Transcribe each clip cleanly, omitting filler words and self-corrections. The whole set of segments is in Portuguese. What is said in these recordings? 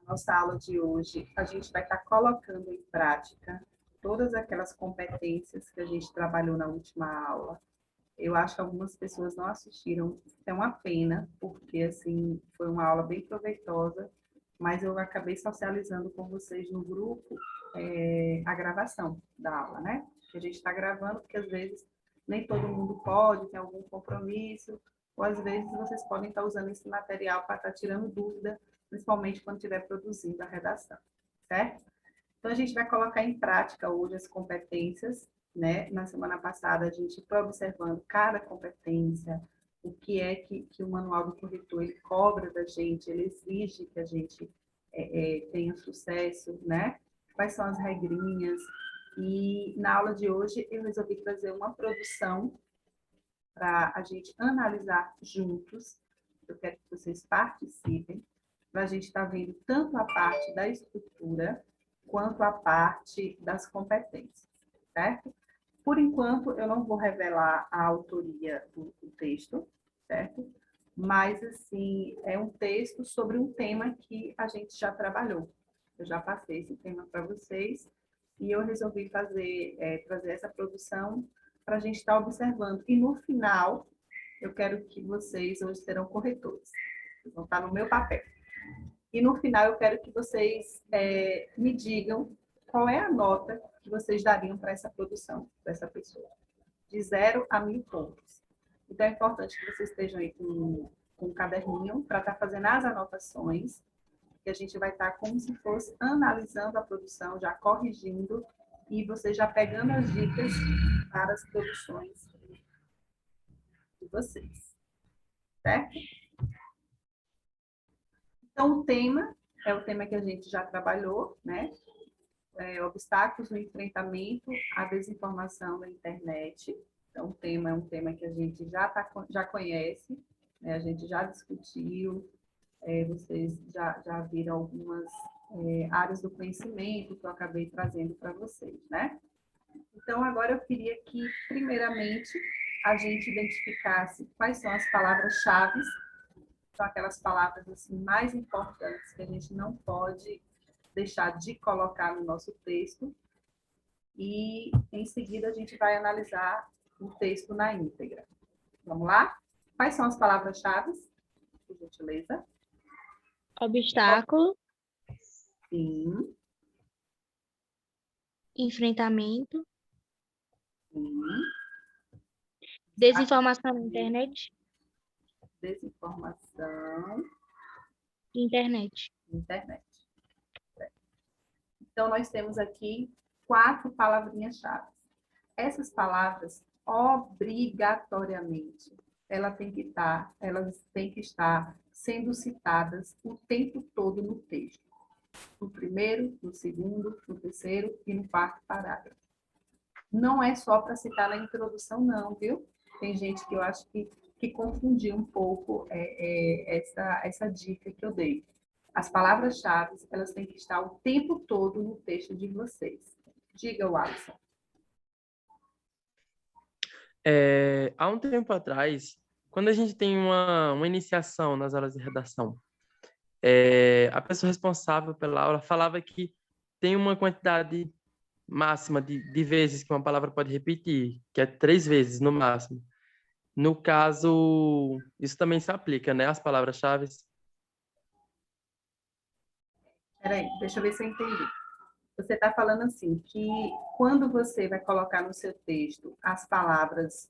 Nossa aula de hoje, a gente vai estar colocando em prática todas aquelas competências que a gente trabalhou na última aula. Eu acho que algumas pessoas não assistiram, é uma pena, porque assim foi uma aula bem proveitosa, mas eu acabei socializando com vocês no grupo a gravação da aula, né? Que a gente está gravando, porque às vezes nem todo mundo pode, tem algum compromisso, ou às vezes vocês podem estar usando esse material para estar tirando dúvida, principalmente quando estiver produzindo a redação, certo? Então, a gente vai colocar em prática hoje as competências, né? Na semana passada, a gente foi observando cada competência, o que é que o manual do corretor ele cobra da gente, ele exige que a gente tenha sucesso, né? Quais são as regrinhas. E na aula de hoje, eu resolvi trazer uma produção para a gente analisar juntos. Eu quero que vocês participem, para a gente estar vendo tanto a parte da estrutura, quanto a parte das competências, certo? Por enquanto, eu não vou revelar a autoria do texto, certo? Mas, assim, é um texto sobre um tema que a gente já trabalhou. Eu já passei esse tema para vocês e eu resolvi trazer essa produção para a gente estar observando. E no final, eu quero que vocês, hoje serão corretores, vão estar no meu papel. E no final eu quero que vocês me digam qual é a nota que vocês dariam para essa produção, dessa pessoa. De 0 a 1000 pontos. Então é importante que vocês estejam aí com um caderninho para estar fazendo as anotações, que a gente vai estar como se fosse analisando a produção, já corrigindo, e vocês já pegando as dicas para as produções de vocês. Certo? Então, o tema é o tema que a gente já trabalhou, né? Obstáculos no enfrentamento à desinformação na internet. Então, o tema é um tema que a gente já conhece, né? A gente já discutiu, vocês já viram algumas áreas do conhecimento que eu acabei trazendo para vocês, né? Então, agora eu queria que, primeiramente, a gente identificasse quais são as palavras-chave, são aquelas palavras assim, mais importantes que a gente não pode deixar de colocar no nosso texto. E, em seguida, a gente vai analisar o texto na íntegra. Vamos lá? Quais são as palavras-chave, por gentileza? Obstáculo, Sim, enfrentamento, sim. desinformação na internet, Desinformação, internet. internet. Então, nós temos aqui 4 palavrinhas-chave. Essas palavras, obrigatoriamente, elas têm que estar sendo citadas o tempo todo no texto. No primeiro, no segundo, no terceiro e no quarto parágrafo. Não é só para citar na introdução, não, viu? Tem gente que eu acho que confundiu um pouco essa dica que eu dei. As palavras-chave, elas têm que estar o tempo todo no texto de vocês. Diga, Alisson. Há um tempo atrás, quando a gente tem uma iniciação nas aulas de redação, a pessoa responsável pela aula falava que tem uma quantidade máxima de vezes que uma palavra pode repetir, que é 3 vezes no máximo. No caso, isso também se aplica, né? As palavras-chave. Peraí, deixa eu ver se eu entendi. Você está falando assim, que quando você vai colocar no seu texto as palavras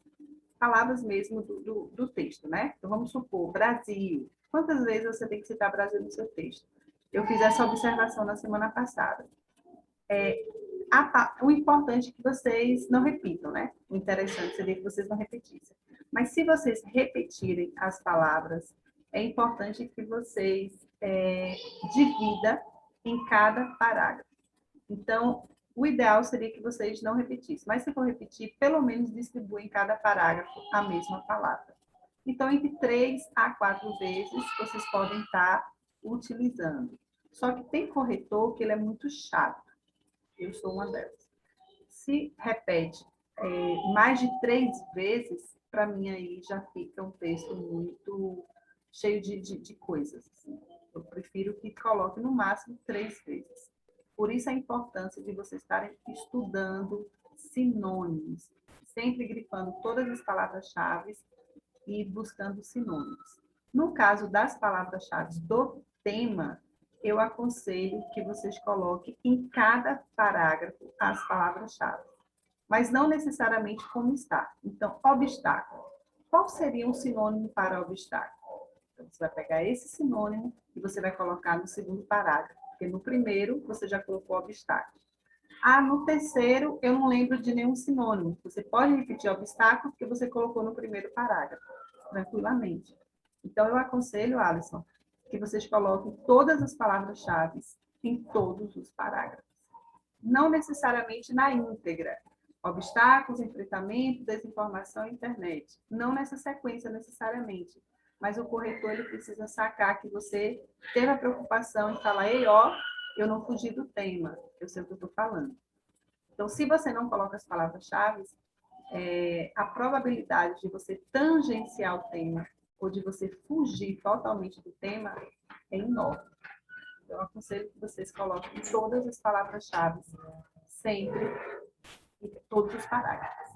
mesmo do texto, né? Então, vamos supor, Brasil. Quantas vezes você tem que citar Brasil no seu texto? Eu fiz essa observação na semana passada. O importante é que vocês não repitam, né? O interessante seria que vocês não repetissem. Mas se vocês repetirem as palavras, é importante que vocês dividam em cada parágrafo. Então, o ideal seria que vocês não repetissem. Mas se for repetir, pelo menos distribua em cada parágrafo a mesma palavra. Então, entre 3 a 4 vezes, vocês podem estar utilizando. Só que tem corretor que ele é muito chato. Eu sou uma delas. Se repete mais de 3 vezes, para mim aí já fica um texto muito cheio de coisas. Assim. Eu prefiro que coloque no máximo 3 vezes. Por isso a importância de vocês estarem estudando sinônimos, sempre grifando todas as palavras-chave e buscando sinônimos. No caso das palavras-chave do tema, eu aconselho que vocês coloquem em cada parágrafo as palavras-chave, mas não necessariamente como está. Então, obstáculo. Qual seria um sinônimo para obstáculo? Então, você vai pegar esse sinônimo e você vai colocar no segundo parágrafo, porque no primeiro você já colocou obstáculo. Ah, no terceiro eu não lembro de nenhum sinônimo. Você pode repetir obstáculo porque você colocou no primeiro parágrafo, tranquilamente. Então, eu aconselho, Alisson, que vocês coloquem todas as palavras-chave em todos os parágrafos. Não necessariamente na íntegra. Obstáculos, enfrentamento, desinformação, internet. Não nessa sequência necessariamente. Mas o corretor ele precisa sacar que você teve a preocupação em falar, ei, ó, eu não fugi do tema, eu sei o que eu estou falando. Então, se você não coloca as palavras-chave, a probabilidade de você tangenciar o tema ou de você fugir totalmente do tema é enorme. Então, eu aconselho que vocês coloquem todas as palavras-chave sempre em todos os parágrafos.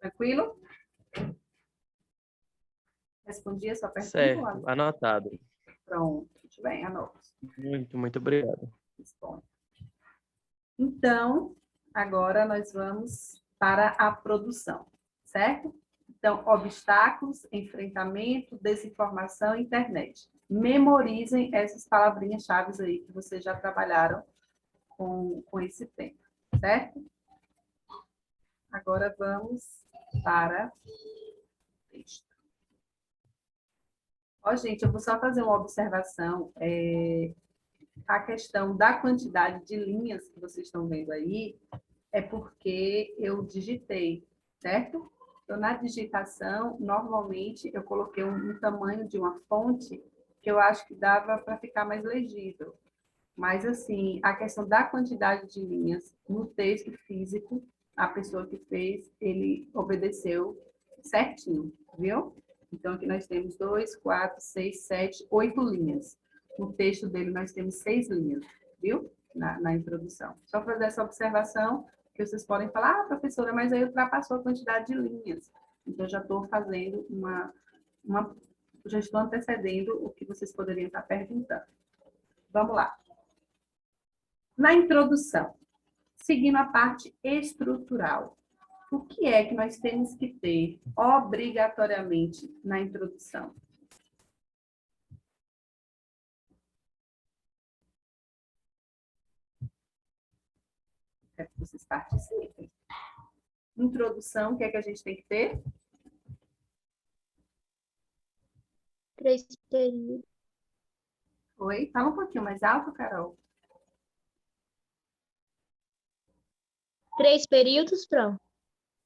Tranquilo? Respondi a sua pergunta? Certo, anotado. Pronto, muito bem, anoto. Muito obrigado. Responde. Então, agora nós vamos para a produção, certo? Então, obstáculos, enfrentamento, desinformação, internet. Memorizem essas palavrinhas-chave aí que vocês já trabalharam com esse tema, certo? Agora vamos para o texto. Ó, gente, eu vou só fazer uma observação. A questão da quantidade de linhas que vocês estão vendo aí é porque eu digitei, certo? Então, na digitação, normalmente, eu coloquei um tamanho de uma fonte que eu acho que dava para ficar mais legível. Mas, assim, a questão da quantidade de linhas no texto físico, a pessoa que fez, ele obedeceu certinho, viu? Então, aqui nós temos 2, 4, 6, 7, 8 linhas. No texto dele, nós temos 6 linhas, viu? Na introdução. Só fazer essa observação, que vocês podem falar, ah, professora, mas aí ultrapassou a quantidade de linhas. Então, já estou fazendo já estou antecedendo o que vocês poderiam estar perguntando. Vamos lá. Na introdução, seguindo a parte estrutural, o que é que nós temos que ter obrigatoriamente na introdução? Quero que vocês participem. Introdução, o que é que a gente tem que ter? 3 períodos. Oi? Fala um pouquinho mais alto, Carol. 3 períodos, pronto.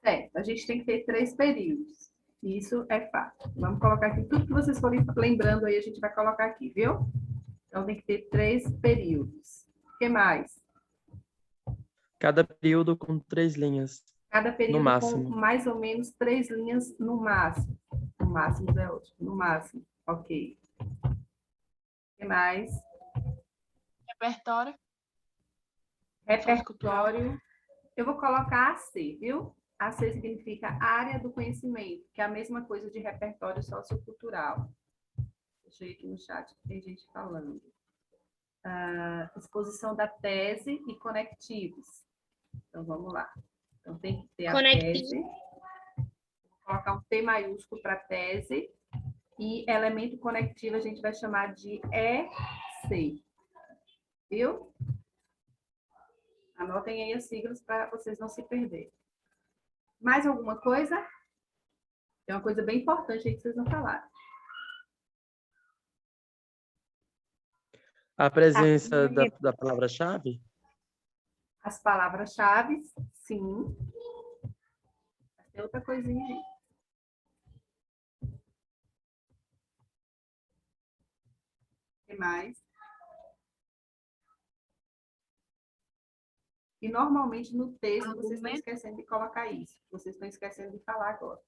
Certo, a gente tem que ter 3 períodos. Isso é fato. Vamos colocar aqui tudo que vocês forem lembrando aí, a gente vai colocar aqui, viu? Então, tem que ter 3 períodos. O que mais? Cada período com 3 linhas, Cada no período com máximo. mais ou menos 3 linhas no máximo. No máximo é ótimo. No máximo. Ok. O que mais? Repertório. Repertório. Eu vou colocar AC, viu? AC significa área do conhecimento, que é a mesma coisa de repertório sociocultural. Deixa eu ir aqui no chat, que tem gente falando. Exposição da tese e conectivos. Então, vamos lá. Então, tem que ter a tese. Vou colocar um T maiúsculo para tese. E elemento conectivo a gente vai chamar de EC. Viu? Anotem aí as siglas para vocês não se perderem. Mais alguma coisa? Tem uma coisa bem importante aí que vocês não falaram. A presença da palavra-chave? As palavras-chave, sim. Tem outra coisinha aí. O que mais? E normalmente no texto vocês estão esquecendo de colocar isso. Vocês estão esquecendo de falar agora.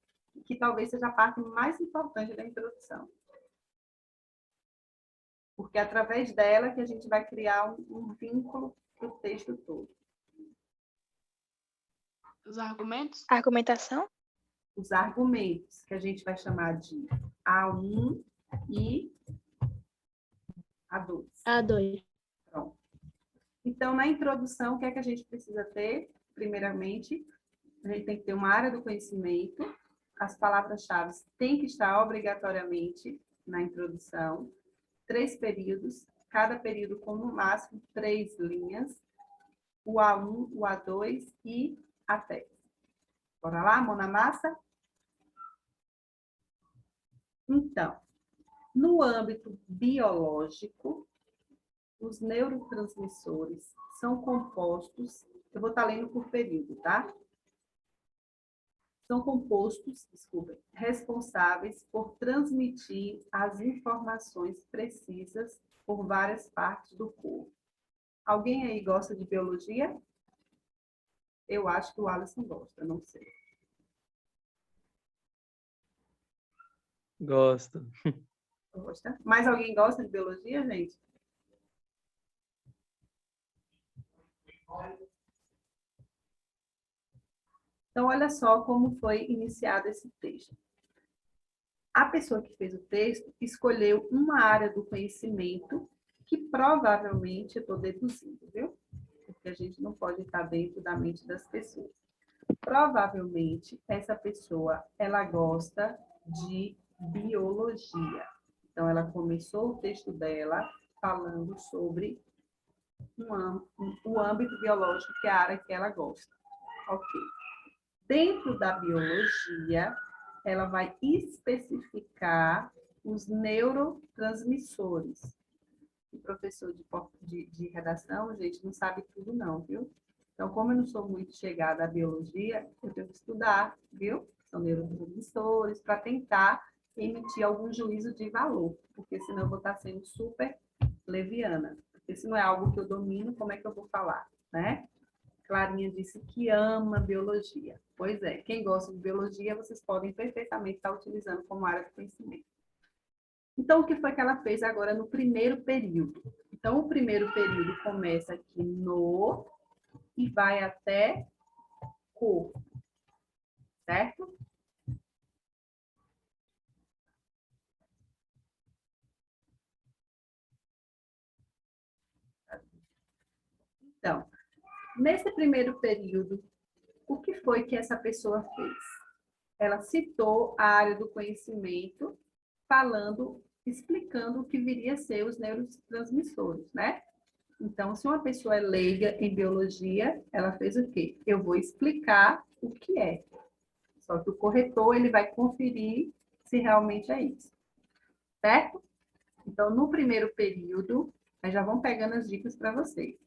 Que talvez seja a parte mais importante da introdução. porque é através dela que a gente vai criar um vínculo para o texto todo. Os argumentos? Argumentação? Os argumentos, que a gente vai chamar de A1 e A2. A2. Pronto. Então, na introdução, o que é que a gente precisa ter? Primeiramente, a gente tem que ter uma área do conhecimento, as palavras-chave têm que estar obrigatoriamente na introdução, 3 períodos, cada período com no máximo 3 linhas, o A1, o A2 e a tese. Bora lá, mão na massa? Então, no âmbito biológico, os neurotransmissores são compostos, eu vou estar lendo por período, tá? São compostos, desculpa, responsáveis por transmitir as informações precisas por várias partes do corpo. Alguém aí gosta de biologia? Eu acho que o Alisson gosta, não sei. Gosto. Gosta? Mais alguém gosta de biologia, gente? Então, olha só como foi iniciado esse texto. A pessoa que fez o texto escolheu uma área do conhecimento que provavelmente, eu estou deduzindo, viu? Porque a gente não pode estar dentro da mente das pessoas. Provavelmente, essa pessoa, ela gosta de biologia. Então, ela começou o texto dela falando sobre o âmbito biológico, que é a área que ela gosta. Ok. Dentro da biologia, ela vai especificar os neurotransmissores. O professor de redação, gente, não sabe tudo não, viu? Então, como eu não sou muito chegada à biologia, eu tenho que estudar, viu? São neurotransmissores, para tentar emitir algum juízo de valor, porque senão eu vou estar sendo super leviana. Porque se não é algo que eu domino, como é que eu vou falar, né? Clarinha disse que ama biologia. Pois é, quem gosta de biologia, vocês podem perfeitamente estar utilizando como área de conhecimento. Então, o que foi que ela fez agora no primeiro período? Então, o primeiro período começa aqui no e vai até corpo, certo? Então, nesse primeiro período, o que foi que essa pessoa fez? Ela citou a área do conhecimento, falando, explicando o que viria a ser os neurotransmissores, né? Então, se uma pessoa é leiga em biologia, ela fez o quê? Eu vou explicar o que é. Só que o corretor, ele vai conferir se realmente é isso. Certo? Então, no primeiro período, nós já vamos pegando as dicas para vocês.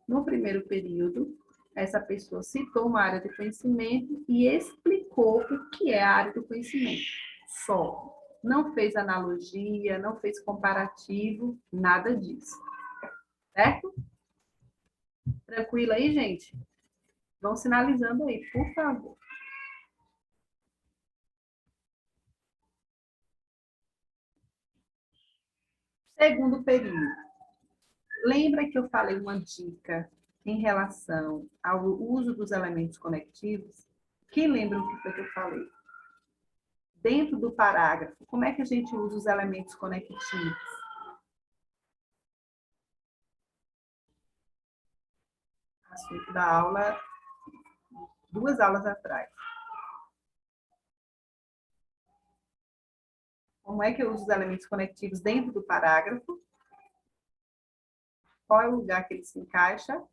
No primeiro período, essa pessoa citou uma área de conhecimento e explicou o que é a área do conhecimento. Só. Não fez analogia, não fez comparativo, nada disso. Certo? Tranquilo aí, gente? Vão sinalizando aí, por favor. Segundo período. Lembra que eu falei uma dica em relação ao uso dos elementos conectivos? Quem lembra o que foi que eu falei? Dentro do parágrafo, como é que a gente usa os elementos conectivos? Assunto da aula, 2 aulas atrás. Como é que eu uso os elementos conectivos dentro do parágrafo? Qual é o lugar que ele se encaixa?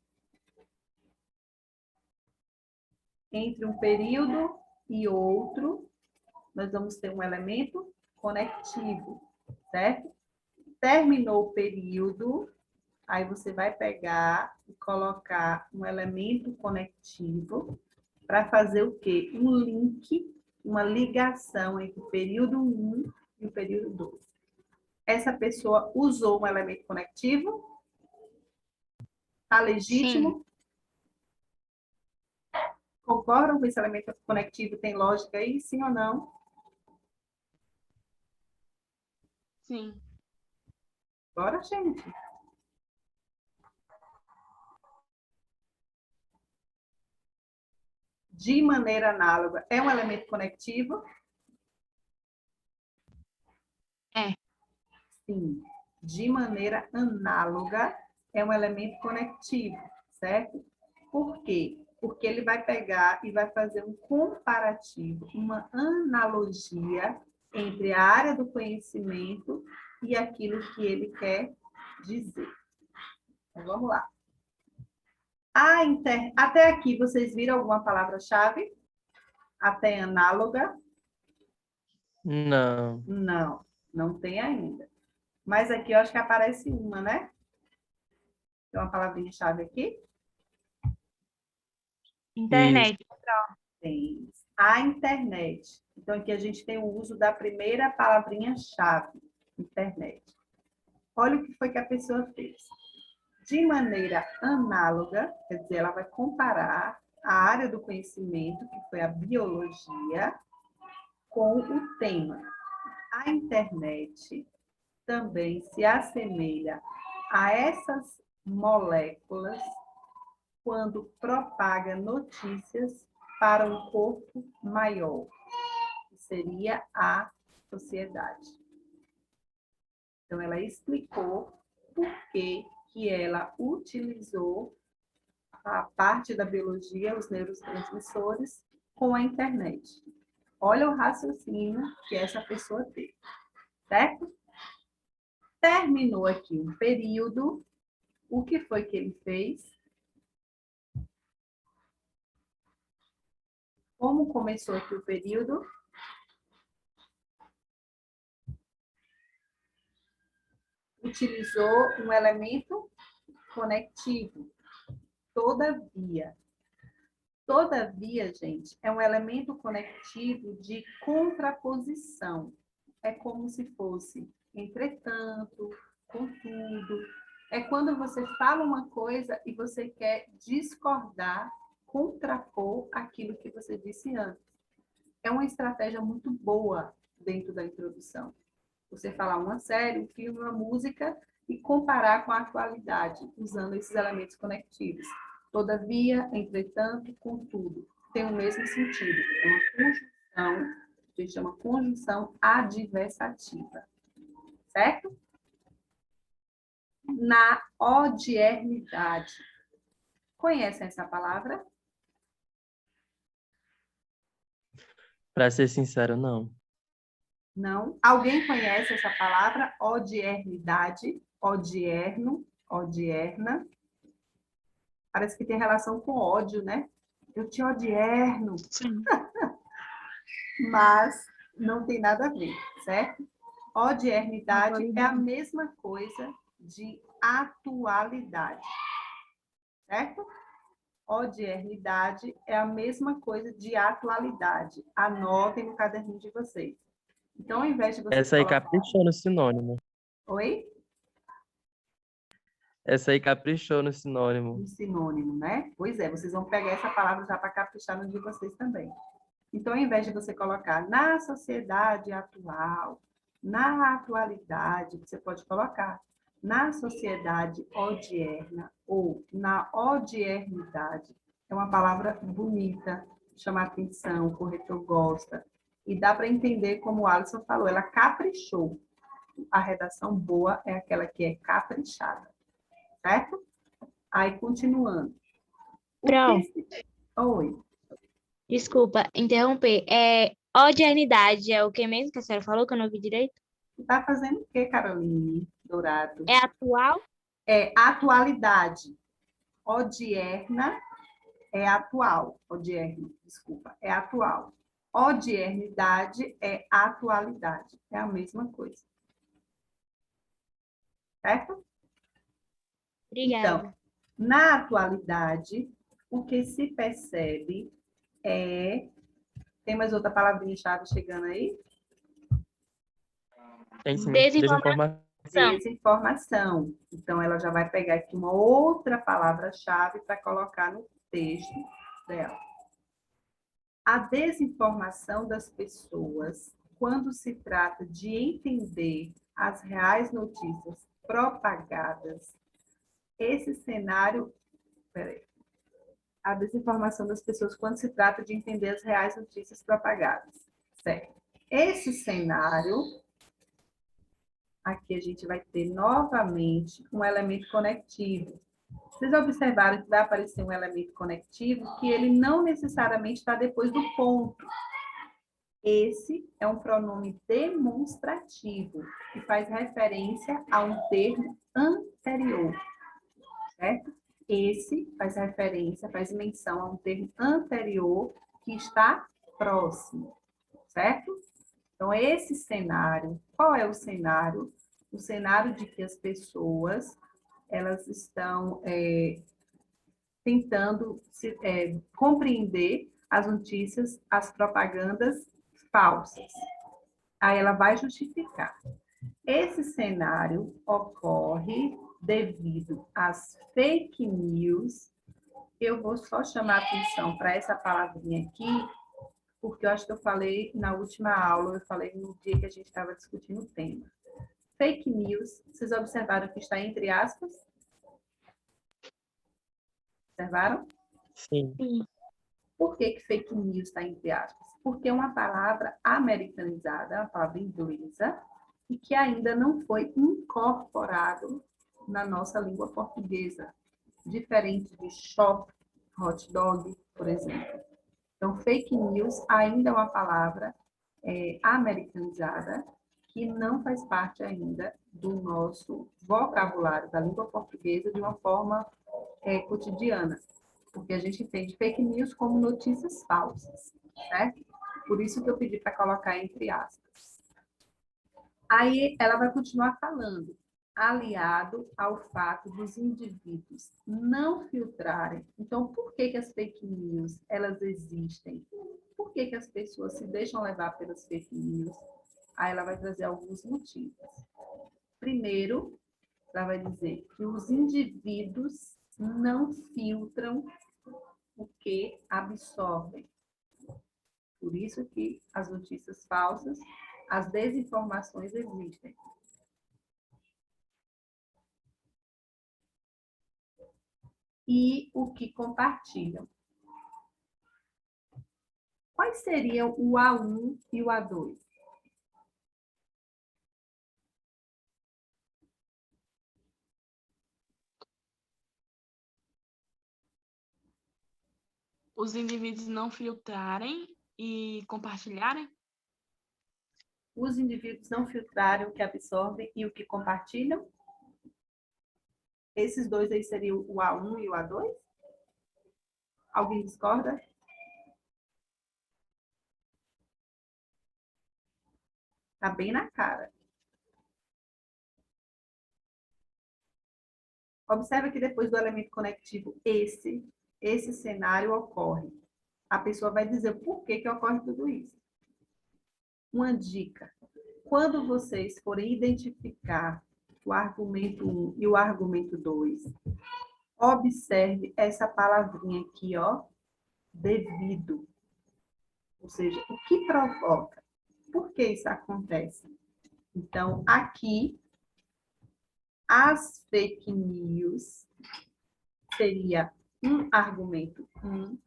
Entre um período e outro, nós vamos ter um elemento conectivo, certo? Terminou o período, aí você vai pegar e colocar um elemento conectivo para fazer o quê? Um link, uma ligação entre o período 1 e o período 2. Essa pessoa usou um elemento conectivo? Está legítimo? Sim. Concordam com esse elemento conectivo? Tem lógica aí, sim ou não? Sim. Bora, gente. De maneira análoga, é um elemento conectivo? É. Sim. De maneira análoga, é um elemento conectivo, certo? Por quê? Porque ele vai pegar e vai fazer um comparativo, uma analogia entre a área do conhecimento e aquilo que ele quer dizer. Então, vamos lá. Até aqui, vocês viram alguma palavra-chave? Até análoga? Não. Não, não tem ainda. Mas aqui eu acho que aparece uma, né? Tem uma palavrinha-chave aqui? Internet. Tem. A internet. Então, aqui a gente tem o uso da primeira palavrinha-chave, internet. Olha o que foi que a pessoa fez. De maneira análoga, quer dizer, ela vai comparar a área do conhecimento, que foi a biologia, com o tema. A internet também se assemelha a essas moléculas quando propaga notícias para um corpo maior, que seria a sociedade. Então, ela explicou por que ela utilizou a parte da biologia, os neurotransmissores, com a internet. Olha o raciocínio que essa pessoa teve, certo? Terminou aqui um período, o que foi que ele fez? Como começou aqui o período? Utilizou um elemento conectivo, todavia. Todavia, gente, é um elemento conectivo de contraposição. É como se fosse entretanto, contudo. É quando você fala uma coisa e você quer discordar, contrapor aquilo que você disse antes. É uma estratégia muito boa dentro da introdução. Você falar uma série, um filme, uma música e comparar com a atualidade, usando esses elementos conectivos. Todavia, entretanto, contudo, tem o mesmo sentido. É uma conjunção, a gente chama conjunção adversativa. Certo? Na odiernidade. Conhecem essa palavra? Para ser sincero, não. Não. Alguém conhece essa palavra? Odiernidade, odierno, odierna. Parece que tem relação com ódio, né? Eu te odierno. Sim. Mas não tem nada a ver, certo? Odiernidade é a mesma coisa de atualidade, certo? Odiernidade é a mesma coisa de atualidade. Anotem no caderninho de vocês. Então, ao invés de vocês Essa aí colocar... caprichou no sinônimo. Oi? Essa aí caprichou no sinônimo. Um sinônimo, né? Pois é, vocês vão pegar essa palavra já para caprichar no de vocês também. Então, ao invés de você colocar na sociedade atual, na atualidade, você pode colocar na sociedade odierna ou na odiernidade. É uma palavra bonita, chama atenção, o corretor gosta. E dá para entender, como o Alisson falou, ela caprichou. A redação boa é aquela que é caprichada. Certo? Aí, continuando. Pro, Oi. desculpa interromper. Odiernidade é o que mesmo que a senhora falou, que eu não ouvi direito? Você está fazendo o quê, Caroline Dourado? É atual? É atualidade. Odierna é atual. Odierna, desculpa, é atual. Odiernidade é atualidade. É a mesma coisa. Certo? Obrigada. Então, na atualidade, o que se percebe é... Tem mais outra palavrinha-chave chegando aí? Tem sim. Desinformação. Desinformação. Então, ela já vai pegar aqui uma outra palavra-chave para colocar no texto dela. A desinformação das pessoas, quando se trata de entender as reais notícias propagadas. Esse cenário, a desinformação das pessoas quando se trata de entender as reais notícias propagadas. Certo. Esse cenário, aqui a gente vai ter novamente um elemento conectivo. Vocês observaram que vai aparecer um elemento conectivo que ele não necessariamente está depois do ponto. Esse é um pronome demonstrativo, que faz referência a um termo anterior, certo? Esse faz referência, faz menção a um termo anterior que está próximo, certo? Então, esse cenário, qual é o cenário? O cenário de que as pessoas, elas estão tentando compreender as notícias, as propagandas falsas. Aí ela vai justificar. Esse cenário ocorre devido às fake news. Eu vou só chamar a atenção para essa palavrinha aqui, porque eu acho que eu falei na última aula, eu falei no dia que a gente estava discutindo o tema. Fake news, vocês observaram que está entre aspas? Observaram? Sim. Por que fake news está entre aspas? Porque é uma palavra americanizada, é uma palavra inglesa, e que ainda não foi incorporado na nossa língua portuguesa, diferente de shop, hot dog, por exemplo. Então, fake news ainda é uma palavra americanizada que não faz parte ainda do nosso vocabulário da língua portuguesa de uma forma cotidiana, porque a gente entende fake news como notícias falsas, certo? Por isso que eu pedi para colocar entre aspas. Aí ela vai continuar falando, aliado ao fato dos indivíduos não filtrarem. Então, por que as fake news, elas existem? Por que as pessoas se deixam levar pelas fake news? Aí ela vai trazer alguns motivos. Primeiro, ela vai dizer que os indivíduos não filtram o que absorvem. Por isso que as notícias falsas, as desinformações existem. E o que compartilham. Quais seriam o A1 e o A2? Os indivíduos não filtrarem e compartilharem? Os indivíduos não filtrarem o que absorvem e o que compartilham? Esses dois aí seriam o A1 e o A2? Alguém discorda? Tá bem na cara. Observa que depois do elemento conectivo, esse cenário ocorre. A pessoa vai dizer por que ocorre tudo isso. Uma dica. Quando vocês forem identificar o argumento 1 e o argumento 2, observe essa palavrinha aqui, ó, devido. Ou seja, o que provoca? Por que isso acontece? Então, aqui, as fake news seria um argumento 1,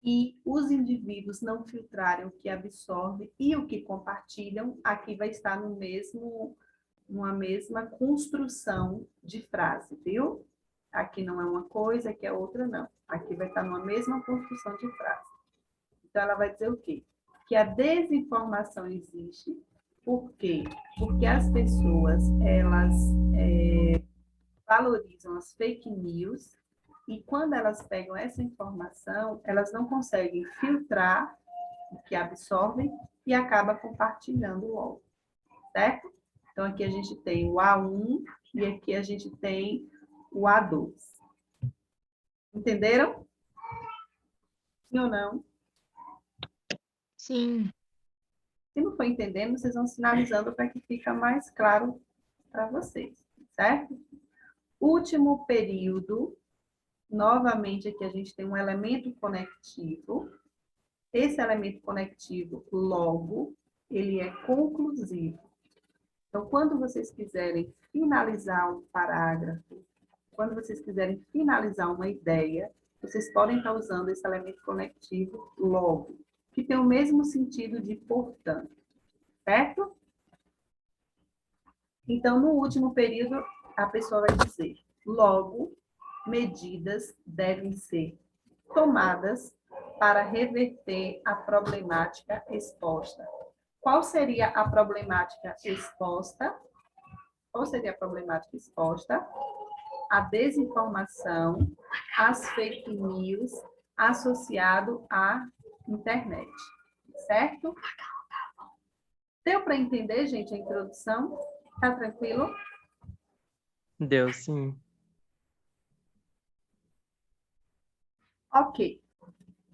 e os indivíduos não filtrarem o que absorvem e o que compartilham, aqui vai estar numa mesma construção de frase, viu? Aqui não é uma coisa, aqui é outra, não. Aqui vai estar numa mesma construção de frase. Então, ela vai dizer o quê? Que a desinformação existe. Por quê? Porque as pessoas, elas valorizam as fake news e quando elas pegam essa informação, elas não conseguem filtrar o que absorvem e acaba compartilhando logo, certo? Então, aqui a gente tem o A1 e aqui a gente tem o A2. Entenderam? Sim ou não? Sim. Se não for entendendo, vocês vão sinalizando para que fique mais claro para vocês, certo? Último período, novamente aqui a gente tem um elemento conectivo. Esse elemento conectivo, logo, ele é conclusivo. Então, quando vocês quiserem finalizar um parágrafo, quando vocês quiserem finalizar uma ideia, vocês podem estar usando esse elemento conectivo logo, que tem o mesmo sentido de portanto, certo? Então, no último período, a pessoa vai dizer, logo, medidas devem ser tomadas para reverter a problemática exposta. Qual seria a problemática exposta? Qual seria a problemática exposta? A desinformação, as fake news associado à internet, certo? Deu para entender, gente, a introdução? Tá tranquilo? Deu, sim. Ok.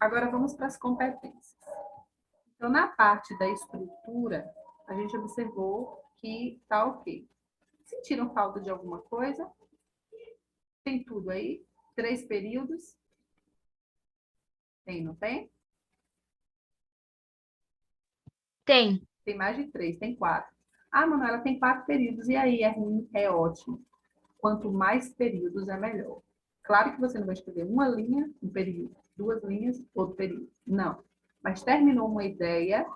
Agora vamos para as competências. Então, na parte da estrutura, a gente observou que tá ok. Sentiram falta de alguma coisa? Tem tudo aí? 3 períodos? Tem, não tem? Tem. Tem mais de 3, tem 4. Ah, Manuela, tem 4 períodos. E aí, é ruim? É ótimo. Quanto mais períodos, é melhor. Claro que você não vai escrever uma linha, um período, 2 linhas, outro período. Não. Mas terminou uma ideia.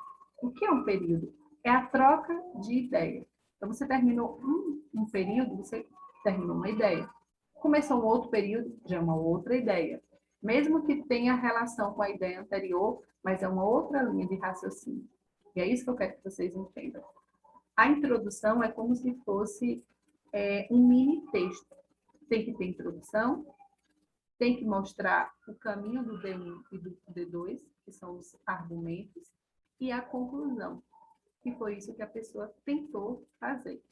O que é um período? É a troca de ideia. Então, você terminou um período, você terminou uma ideia. Começou um outro período, já é uma outra ideia. Mesmo que tenha relação com a ideia anterior, mas é uma outra linha de raciocínio. E é isso que eu quero que vocês entendam. A introdução é como se fosse um mini texto. Tem que ter introdução, tem que mostrar o caminho do D1 e do D2, que são os argumentos, e a conclusão, que foi isso que a pessoa tentou fazer.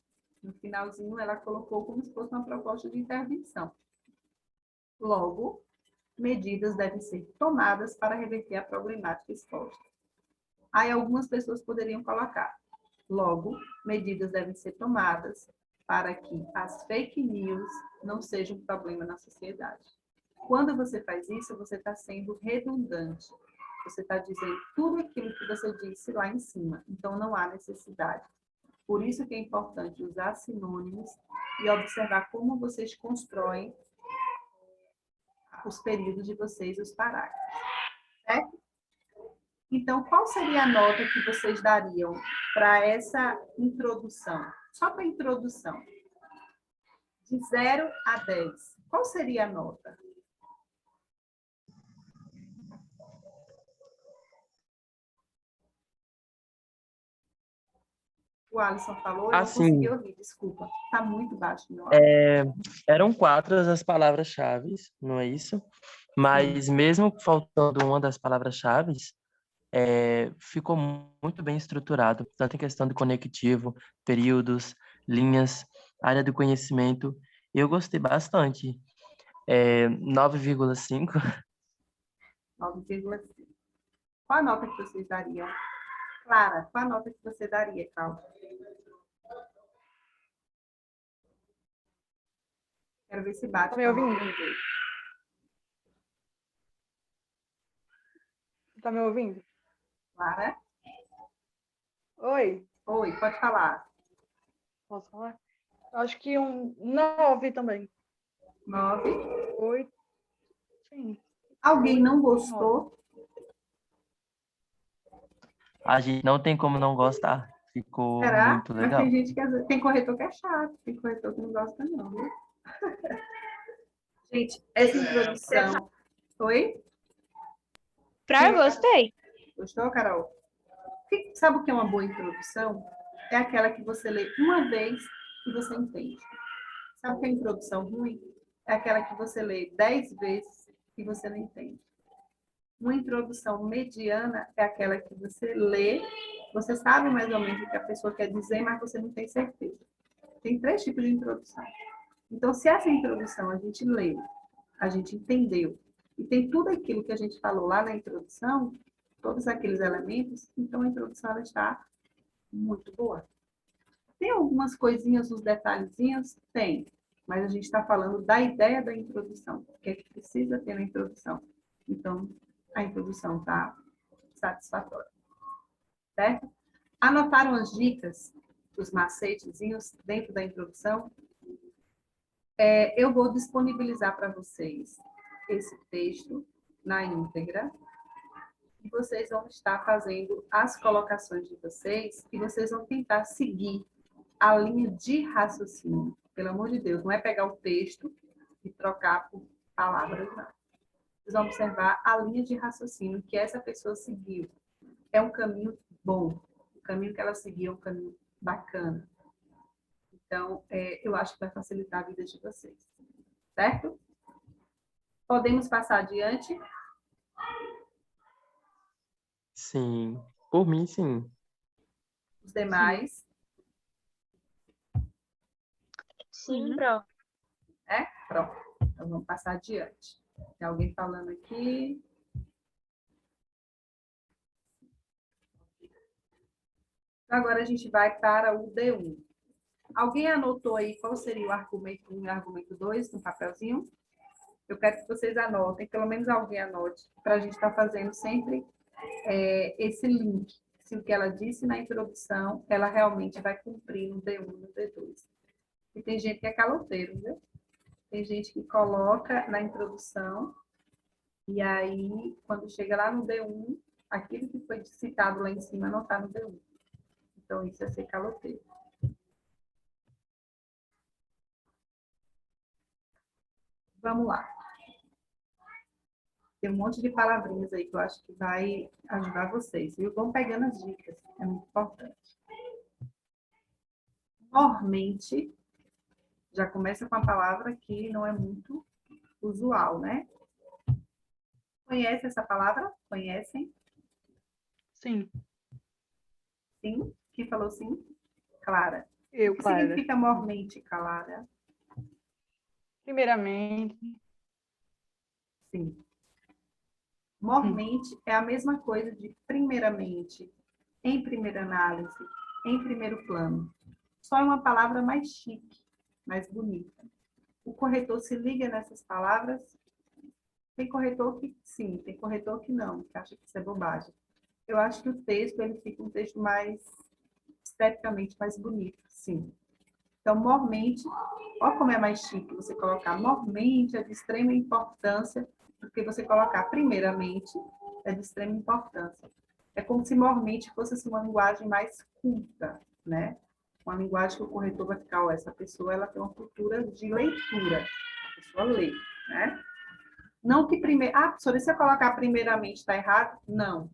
No finalzinho, ela colocou como se fosse uma proposta de intervenção. Logo, medidas devem ser tomadas para reverter a problemática exposta. Aí algumas pessoas poderiam colocar, logo, medidas devem ser tomadas para que as fake news não sejam um problema na sociedade. Quando você faz isso, você está sendo redundante. Você está dizendo tudo aquilo que você disse lá em cima. Então, não há necessidade. Por isso que é importante usar sinônimos e observar como vocês constroem os períodos de vocês, os parágrafos. Certo? Então, qual seria a nota que vocês dariam para essa introdução? Só para a introdução. De 0 a 10. Qual seria a nota? O Alisson falou, eu não Assim, consegui ouvir, desculpa. Está muito baixo meu áudio. eram 4 as palavras-chave, não é isso? Mas mesmo faltando uma das palavras-chave, ficou muito bem estruturado, tanto em questão de conectivo, períodos, linhas, área do conhecimento. Eu gostei bastante. 9,5. 9,5. Qual a nota que vocês dariam? Clara, qual a nota que você daria, Cláudia? Quero ver se bate. Tá me ouvindo? Tá me ouvindo? Clara? Oi, Oi, pode falar. posso falar? Acho que um 9 também. 9. 8. Sim. Alguém não gostou? A gente não tem como não gostar. Ficou Será? muito Mas legal. tem gente que às vezes, tem corretor que é chato, tem corretor que não gosta não, viu? Gente, essa introdução... Oi? Pra gostei. Gostou, Carol? Sabe o que é uma boa introdução? É aquela que você lê uma vez e você entende. Sabe o que é introdução ruim? É aquela que você lê 10 vezes e você não entende. Uma introdução mediana é aquela que você lê, você sabe mais ou menos o que a pessoa quer dizer, mas você não tem certeza. Tem 3 tipos de introdução. Então, se essa introdução a gente leu, a gente entendeu, e tem tudo aquilo que a gente falou lá na introdução, todos aqueles elementos, então a introdução ela está muito boa. Tem algumas coisinhas, uns detalhezinhos? Tem. Mas a gente está falando da ideia da introdução. O que é que precisa ter na introdução? Então, a introdução está satisfatória. Certo? Anotaram as dicas? os macetezinhos dentro da introdução, eu vou disponibilizar para vocês esse texto na íntegra e vocês vão estar fazendo as colocações de vocês e vocês vão tentar seguir a linha de raciocínio. Pelo amor de Deus, não é pegar o texto e trocar por palavras, não. Vocês vão observar a linha de raciocínio que essa pessoa seguiu. É um caminho bom. O caminho que ela seguiu é um caminho bacana. Então, eu acho que vai facilitar a vida de vocês. Certo? Podemos passar adiante? Sim. Por mim, sim. Os demais, Sim, Pro. Pronto. Então, vamos passar adiante. Tem alguém falando aqui? Agora a gente vai para o D1. Alguém anotou aí qual seria o argumento 1 e o argumento 2 no papelzinho? Eu quero que vocês anotem, pelo menos alguém anote, para a gente estar fazendo sempre esse link. Se o que ela disse na introdução, ela realmente vai cumprir no D1 e no D2. E tem gente que é caloteiro, viu? Tem gente que coloca na introdução e aí, quando chega lá no D1, aquilo que foi citado lá em cima não está no D1. Então, isso é ser caloteiro. Vamos lá. Tem um monte de palavrinhas aí que eu acho que vai ajudar vocês, viu? Vão pegando as dicas, é muito importante. Mormente, já começa com a palavra que não é muito usual, né? Conhece essa palavra? Conhecem? Sim. Sim? Quem falou sim? Clara. Eu, O que Clara. significa mormente, Clara? Primeiramente, Sim. Mormente é a mesma coisa de primeiramente, em primeira análise, em primeiro plano. Só é uma palavra mais chique, mais bonita. O corretor se liga nessas palavras. Tem corretor que sim, tem corretor que não, que acha que isso é bobagem. Eu acho que o texto ele fica um texto mais esteticamente mais bonito, sim. Então, mormente, olha como é mais chique você colocar mormente, é de extrema importância, porque você colocar primeiramente é de extrema importância. É como se mormente fosse assim, uma linguagem mais culta, né? Uma linguagem que o corretor vai ficar, essa pessoa ela tem uma cultura de leitura, a pessoa lê, né? Não que primeiro, professora, se eu colocar primeiramente está errado? Não.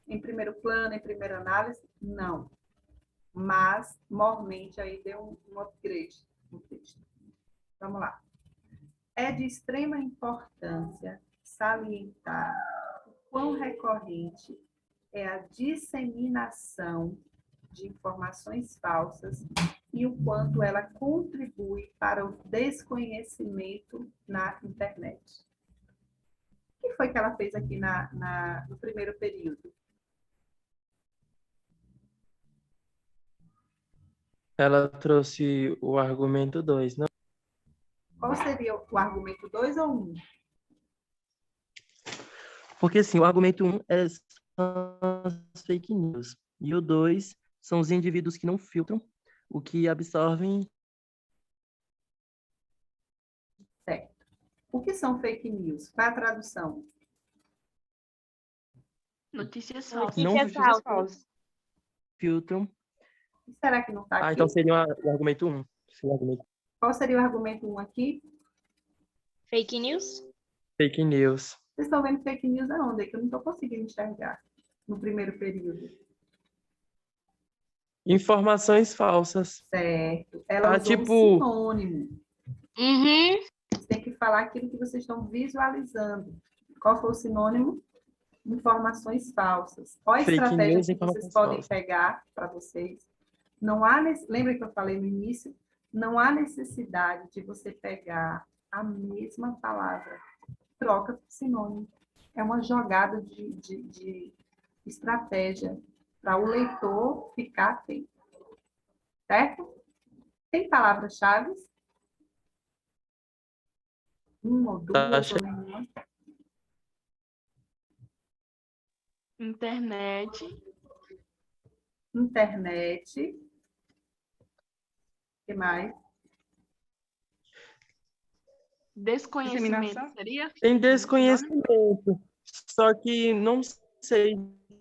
Em primeiro plano, em primeira análise? Não. Mas, mormente, aí deu um upgrade no texto. Vamos lá. É de extrema importância salientar o quão recorrente é a disseminação de informações falsas e o quanto ela contribui para o desconhecimento na internet. O que foi que ela fez aqui no primeiro período? Ela trouxe o argumento 2, não? Qual seria o argumento 2 ou 1? Porque, assim, o argumento 1 são as fake news. E o 2 são os indivíduos que não filtram, o que absorvem. Certo. O que são fake news? Qual é a tradução? Notícias falsas. Não Notícias falsas. falsas. filtram. Será que não está aqui? Então seria o argumento 1. Qual seria o argumento 1 aqui? Fake news? Fake news. Vocês estão vendo fake news aonde? É que eu não estou conseguindo enxergar no primeiro período. Informações falsas. Certo. Ela usou tipo- um sinônimo. Uhum. Vocês têm que falar aquilo que vocês estão visualizando. Qual foi o sinônimo? Informações falsas. Qual a Fake estratégia news, que vocês informações podem falsas. pegar para vocês? Não há, lembra que eu falei no início? Não há necessidade de você pegar a mesma palavra. Troca por sinônimo. É uma jogada de estratégia para o leitor ficar atento. Certo? Tem palavras-chave? Uma ou duas ou nenhuma? Internet. Internet. que mais? Desconhecimento Disseminação? seria? Tem desconhecimento, só que não sei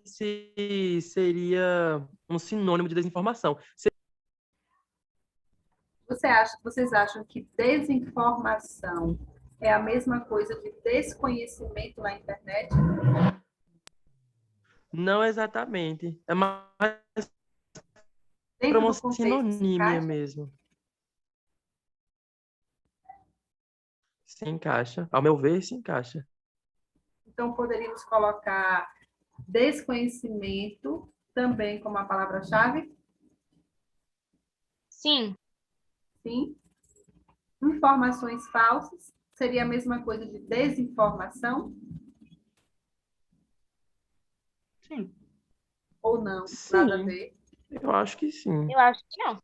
se seria um sinônimo de desinformação. Vocês acham que desinformação é a mesma coisa de desconhecimento na internet? Não exatamente. É mais para Dentro uma do contexto, se sinonímia encaixa? mesmo. Se encaixa. Ao meu ver, se encaixa. Então, poderíamos colocar desconhecimento também como a palavra-chave? Sim, Sim. Informações falsas seria a mesma coisa de desinformação Sim. ou não? Nada a Sim, ver. eu acho que sim. eu acho que não.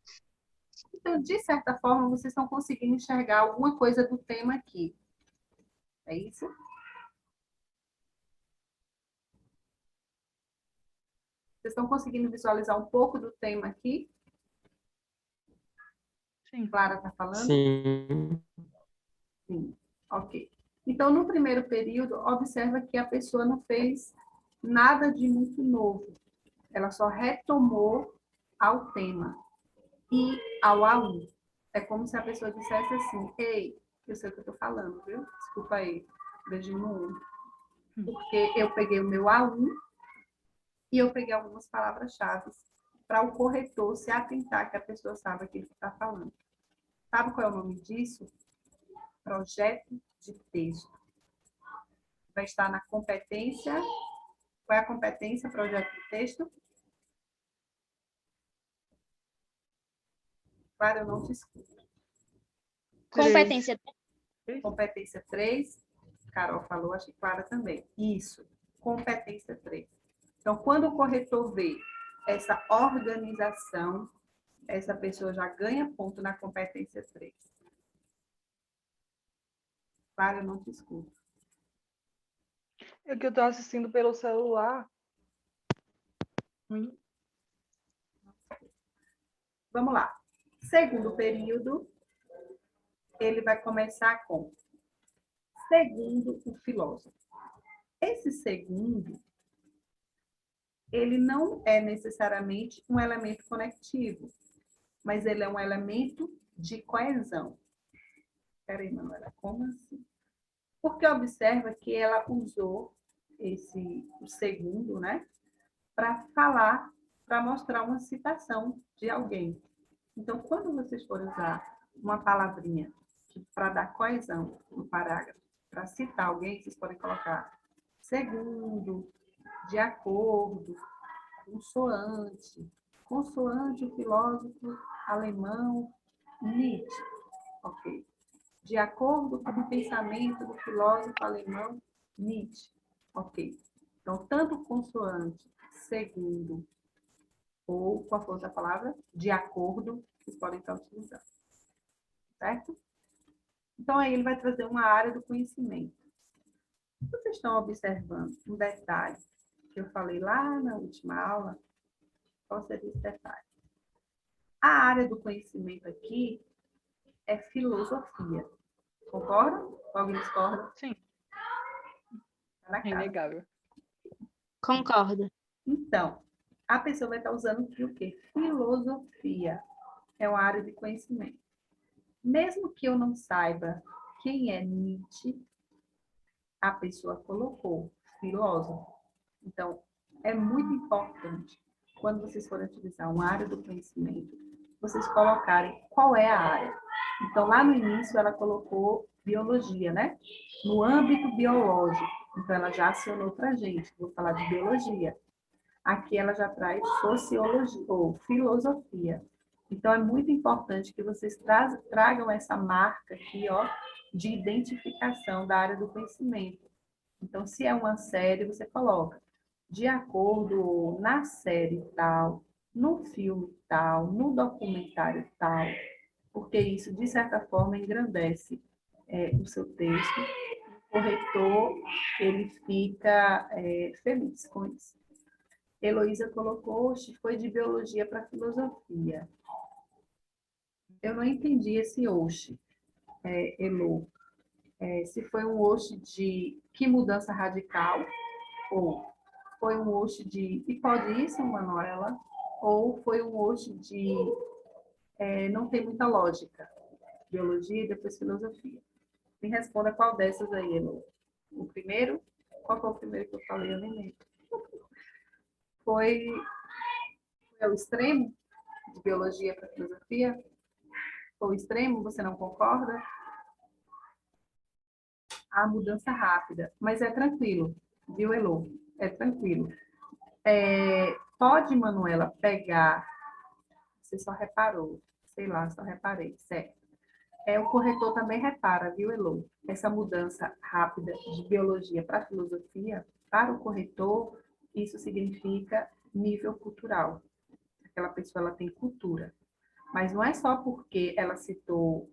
Então, de certa forma, vocês estão conseguindo enxergar alguma coisa do tema aqui. É isso? Vocês estão conseguindo visualizar um pouco do tema aqui? Sim. Clara está falando? Sim. Sim. Ok. Então, no primeiro período, observa que a pessoa não fez nada de muito novo. Ela só retomou ao tema e ao A1. É como se a pessoa dissesse assim: ei, eu sei o que eu estou falando, viu? Desculpa aí, beijinho no 1. Porque eu peguei o meu A1 e eu peguei algumas palavras-chave para o corretor se atentar que a pessoa sabe aquilo que está falando. Sabe qual é o nome disso? Projeto de texto. Vai estar na competência. Qual é a competência, projeto de texto? Claro, eu não te escuto. Competência. Competência 3, Carol falou, acho que Clara também. Isso, competência 3. Então, quando o corretor vê essa organização, essa pessoa já ganha ponto na competência 3. Clara, eu não te escuto. É que eu estou assistindo pelo celular. Vamos lá. Segundo período, ele vai começar com segundo o filósofo. Esse segundo, ele não é necessariamente um elemento conectivo, mas ele é um elemento de coesão. Peraí, Manuela, como assim? Porque observa que ela usou o segundo, né, para falar, para mostrar uma citação de alguém. Então, quando vocês forem usar uma palavrinha para dar coesão no parágrafo, para citar alguém, vocês podem colocar segundo, de acordo, consoante. Consoante o filósofo alemão Nietzsche. Ok. De acordo com o pensamento do filósofo alemão Nietzsche. Ok. Então, tanto consoante, segundo, ou qual for outra palavra, de acordo, vocês podem estar utilizando. Certo? Então, aí ele vai trazer uma área do conhecimento. Vocês estão observando um detalhe que eu falei lá na última aula? Qual seria esse detalhe? A área do conhecimento aqui é filosofia. Concorda? Alguém discorda? Sim, Tá na é cara. inegável. Concordo. Então, a pessoa vai estar usando aqui o quê? Filosofia. É uma área de conhecimento. Mesmo que eu não saiba quem é Nietzsche, a pessoa colocou filósofo. Então, é muito importante, quando vocês forem utilizar uma área do conhecimento, vocês colocarem qual é a área. Então, lá no início, ela colocou biologia, né? No âmbito biológico. Então, ela já acionou para a gente. Vou falar de biologia. Aqui ela já traz sociologia ou filosofia. Então, é muito importante que vocês tragam essa marca aqui, ó, de identificação da área do conhecimento. Então, se é uma série, você coloca de acordo na série tal, no filme tal, no documentário tal, porque isso, de certa forma, engrandece o seu texto. O corretor, ele fica feliz com isso. Heloísa colocou, foi de biologia para filosofia. eu não entendi esse oxe, Elô. Se foi um oxe de que mudança radical, ou foi um oxe de e pode isso, Manuela, ou foi um oxe de não tem muita lógica, biologia e depois filosofia. Me responda qual dessas aí, Elô. O primeiro? Qual foi o primeiro que eu falei? Eu nem lembro. Foi o extremo de biologia para filosofia? Foi o extremo? Você não concorda? A mudança rápida, mas é tranquilo, viu, Elô? É tranquilo. Pode, Manuela, pegar, você só reparou, sei lá, só reparei, certo? O corretor também repara, viu, Elô? Essa mudança rápida de biologia para filosofia, para o corretor, isso significa nível cultural. Aquela pessoa ela tem cultura. Mas não é só porque ela citou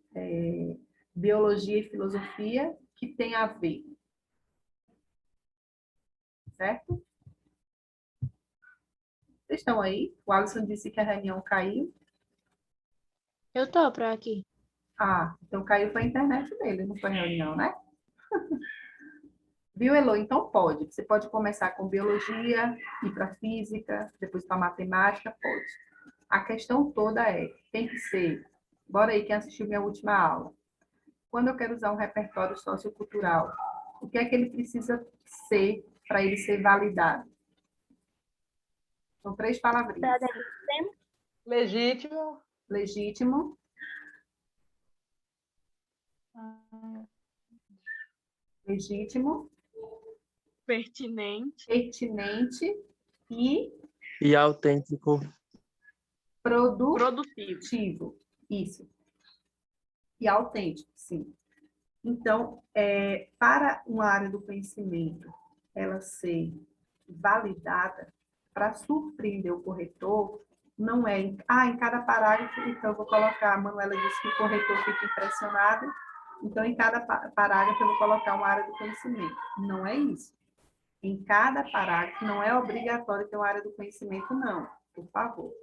biologia e filosofia que tem a ver, certo? Vocês estão aí? O Alisson disse que a reunião caiu. Eu tô por aqui. Ah, então caiu para a internet dele, não foi reunião, né? Viu, Elô? Então pode. Você pode começar com biologia, ir para física, depois para matemática, pode. A questão toda tem que ser, bora aí quem assistiu minha última aula. Quando eu quero usar um repertório sociocultural, o que é que ele precisa ser para ele ser validado? São 3 palavrinhas. Legítimo. Legítimo, legítimo, Pertinente. pertinente e E autêntico. Produtivo. produtivo. Isso. E autêntico, sim. Então, para uma área do conhecimento ela ser validada, para surpreender o corretor, não é em cada parágrafo, então eu vou colocar, a Manuela disse que o corretor fica impressionado, então em cada parágrafo eu vou colocar uma área do conhecimento. Não é isso. Em cada parágrafo não é obrigatório ter uma área do conhecimento, não, por favor.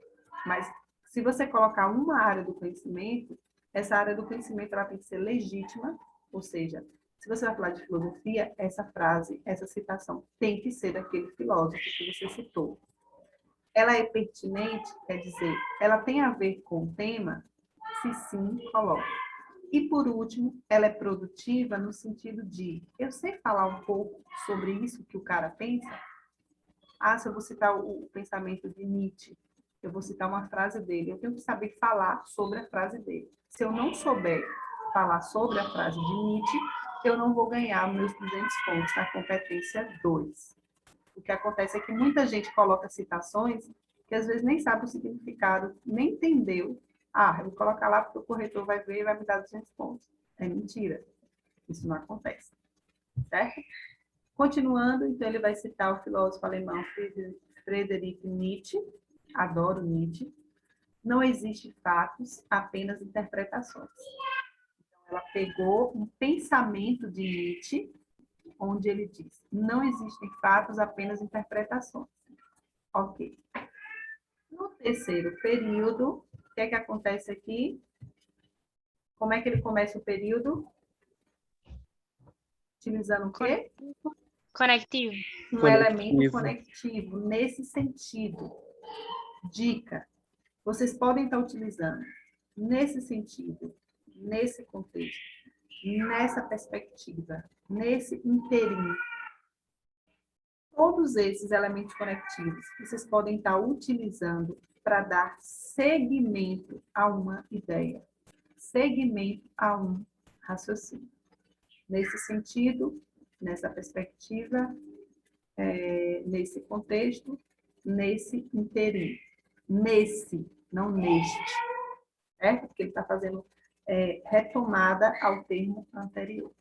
Mas se você colocar uma área do conhecimento, essa área do conhecimento ela tem que ser legítima, ou seja, se você vai falar de filosofia, essa frase, essa citação tem que ser daquele filósofo que você citou. Ela é pertinente, quer dizer, ela tem a ver com o tema? Se sim, coloque. E, por último, ela é produtiva no sentido de, eu sei falar um pouco sobre isso que o cara pensa? Se eu vou citar o pensamento de Nietzsche, eu vou citar uma frase dele, eu tenho que saber falar sobre a frase dele. Se eu não souber falar sobre a frase de Nietzsche, eu não vou ganhar meus 200 pontos na competência 2. O que acontece é que muita gente coloca citações que às vezes nem sabe o significado, nem entendeu. Eu vou colocar lá porque o corretor vai ver e vai me dar 200 pontos. É mentira. Isso não acontece. Certo? Continuando, então ele vai citar o filósofo alemão Friedrich Nietzsche. Adoro Nietzsche. Não existe fatos, apenas interpretações. Então, ela pegou um pensamento de Nietzsche, onde ele diz, não existem fatos, apenas interpretações. Ok. No terceiro período, o que é que acontece aqui? Como é que ele começa o período? Utilizando o quê? Conectivo. Um elemento conectivo, nesse sentido. Dica. Vocês podem estar utilizando nesse sentido, nesse contexto, nessa perspectiva, nesse inteirinho. Todos esses elementos conectivos vocês podem estar utilizando para dar segmento a uma ideia, segmento a um raciocínio. Nesse sentido, nessa perspectiva, nesse contexto, nesse inteirinho. Nesse, não neste. Certo? Porque ele está fazendo retomada ao termo anterior.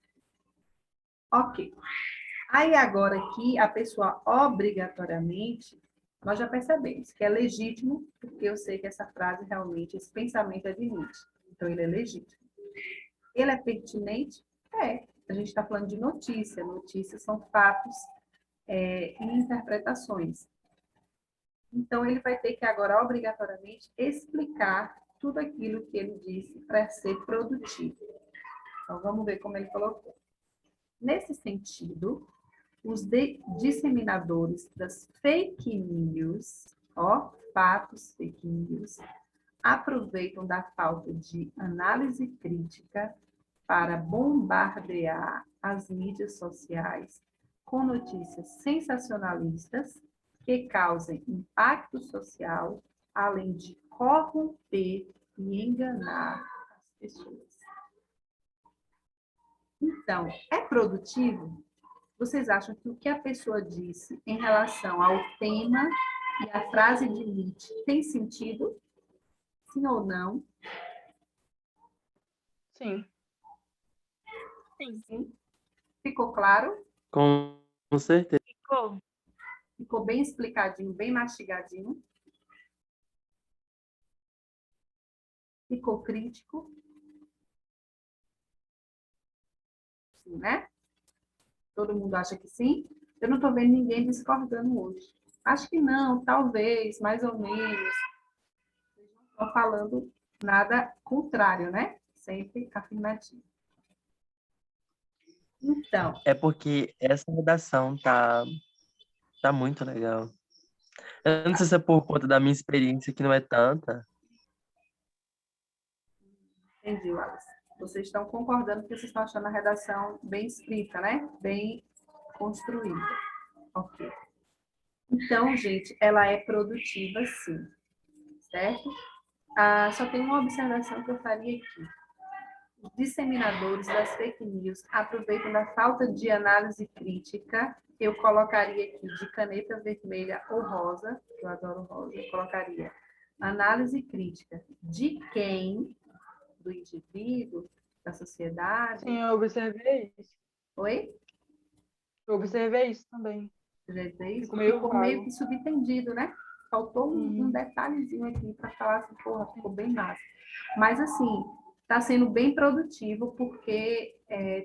Ok. Aí agora aqui, a pessoa obrigatoriamente, nós já percebemos que é legítimo, porque eu sei que essa frase realmente, esse pensamento é de Nietzsche. Então, ele é legítimo. Ele é pertinente? É. A gente está falando de notícia. Notícias são fatos e interpretações. Então, ele vai ter que agora, obrigatoriamente, explicar tudo aquilo que ele disse para ser produtivo. Então, vamos ver como ele colocou. Nesse sentido, os disseminadores das fake news, fatos fake news, aproveitam da falta de análise crítica para bombardear as mídias sociais com notícias sensacionalistas que causem impacto social, além de corromper e enganar as pessoas. Então, é produtivo? Vocês acham que o que a pessoa disse em relação ao tema e a frase de Nietzsche tem sentido? Sim ou não? Sim. Sim. Ficou claro? Com certeza. Ficou. Ficou bem explicadinho, bem mastigadinho? Ficou crítico? Sim, né? Todo mundo acha que sim? Eu não estou vendo ninguém discordando hoje. Acho que não, talvez, mais ou menos. Vocês não estão falando nada contrário, né? Sempre afirmativo. Então, É porque essa redação tá muito legal. Eu não sei se é por conta da minha experiência, que não é tanta. entendi, Wallace. Vocês estão concordando porque vocês estão achando a redação bem escrita, né? Bem construída. Ok. Então, gente, ela é produtiva, sim. Certo? Só tem uma observação que eu faria aqui. Os disseminadores das fake news aproveitam da falta de análise crítica. Eu colocaria aqui de caneta vermelha ou rosa, que eu adoro rosa, eu colocaria análise crítica de quem? Do indivíduo, da sociedade. Sim, eu observei isso. Oi? Eu observei isso também. Ficou meio meio vago. que subentendido, né? Faltou um detalhezinho aqui para falar assim, porra, ficou bem massa. Mas, assim, está sendo bem produtivo porque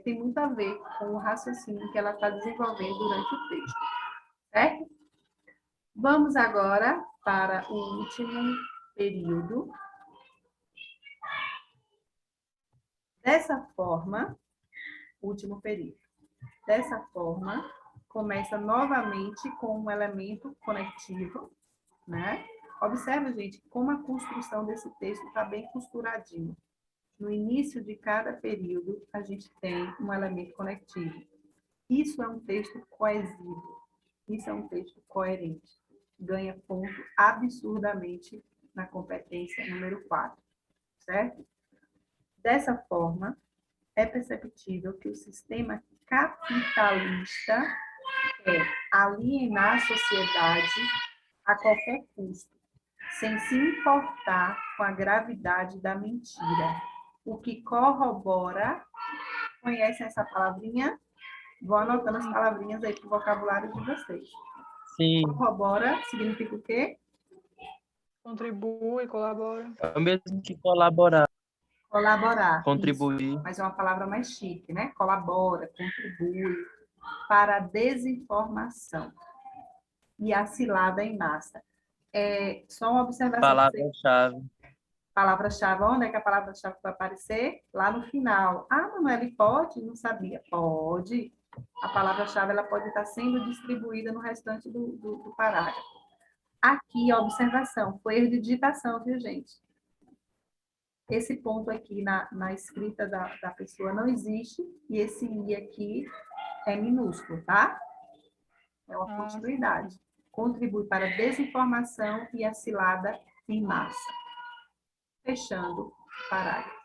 tem muito a ver com o raciocínio que ela está desenvolvendo durante o texto. Certo? Vamos agora para o último período. Dessa forma, último período. Dessa forma, começa novamente com um elemento conectivo, né? Observa, gente, como a construção desse texto está bem costuradinho. No início de cada período, a gente tem um elemento conectivo. Isso é um texto coesivo. Isso é um texto coerente. Ganha ponto absurdamente na competência número 4, certo? Dessa forma, é perceptível que o sistema capitalista quer alienar a sociedade a qualquer custo, sem se importar com a gravidade da mentira. O que corrobora, conhecem essa palavrinha? Vou anotando as palavrinhas aí para o vocabulário de vocês. Sim, Corrobora significa o quê? Contribui, colabora. é o mesmo que colaborar, Colaborar. contribuir. Isso. Mas é uma palavra mais chique, né? Colabora, contribui para a desinformação e a cilada em massa. Só uma observação. Palavra-chave. Palavra-chave, onde é que a palavra-chave vai aparecer? Lá no final. Manuela, pode? Não sabia. Pode. A palavra-chave ela pode estar sendo distribuída no restante do parágrafo. Aqui, a observação, foi erro de digitação, viu, gente? Esse ponto aqui na escrita da pessoa não existe, e esse I aqui é minúsculo, tá? É uma continuidade. Contribui para a desinformação e a cilada em massa. Fechando o parágrafo.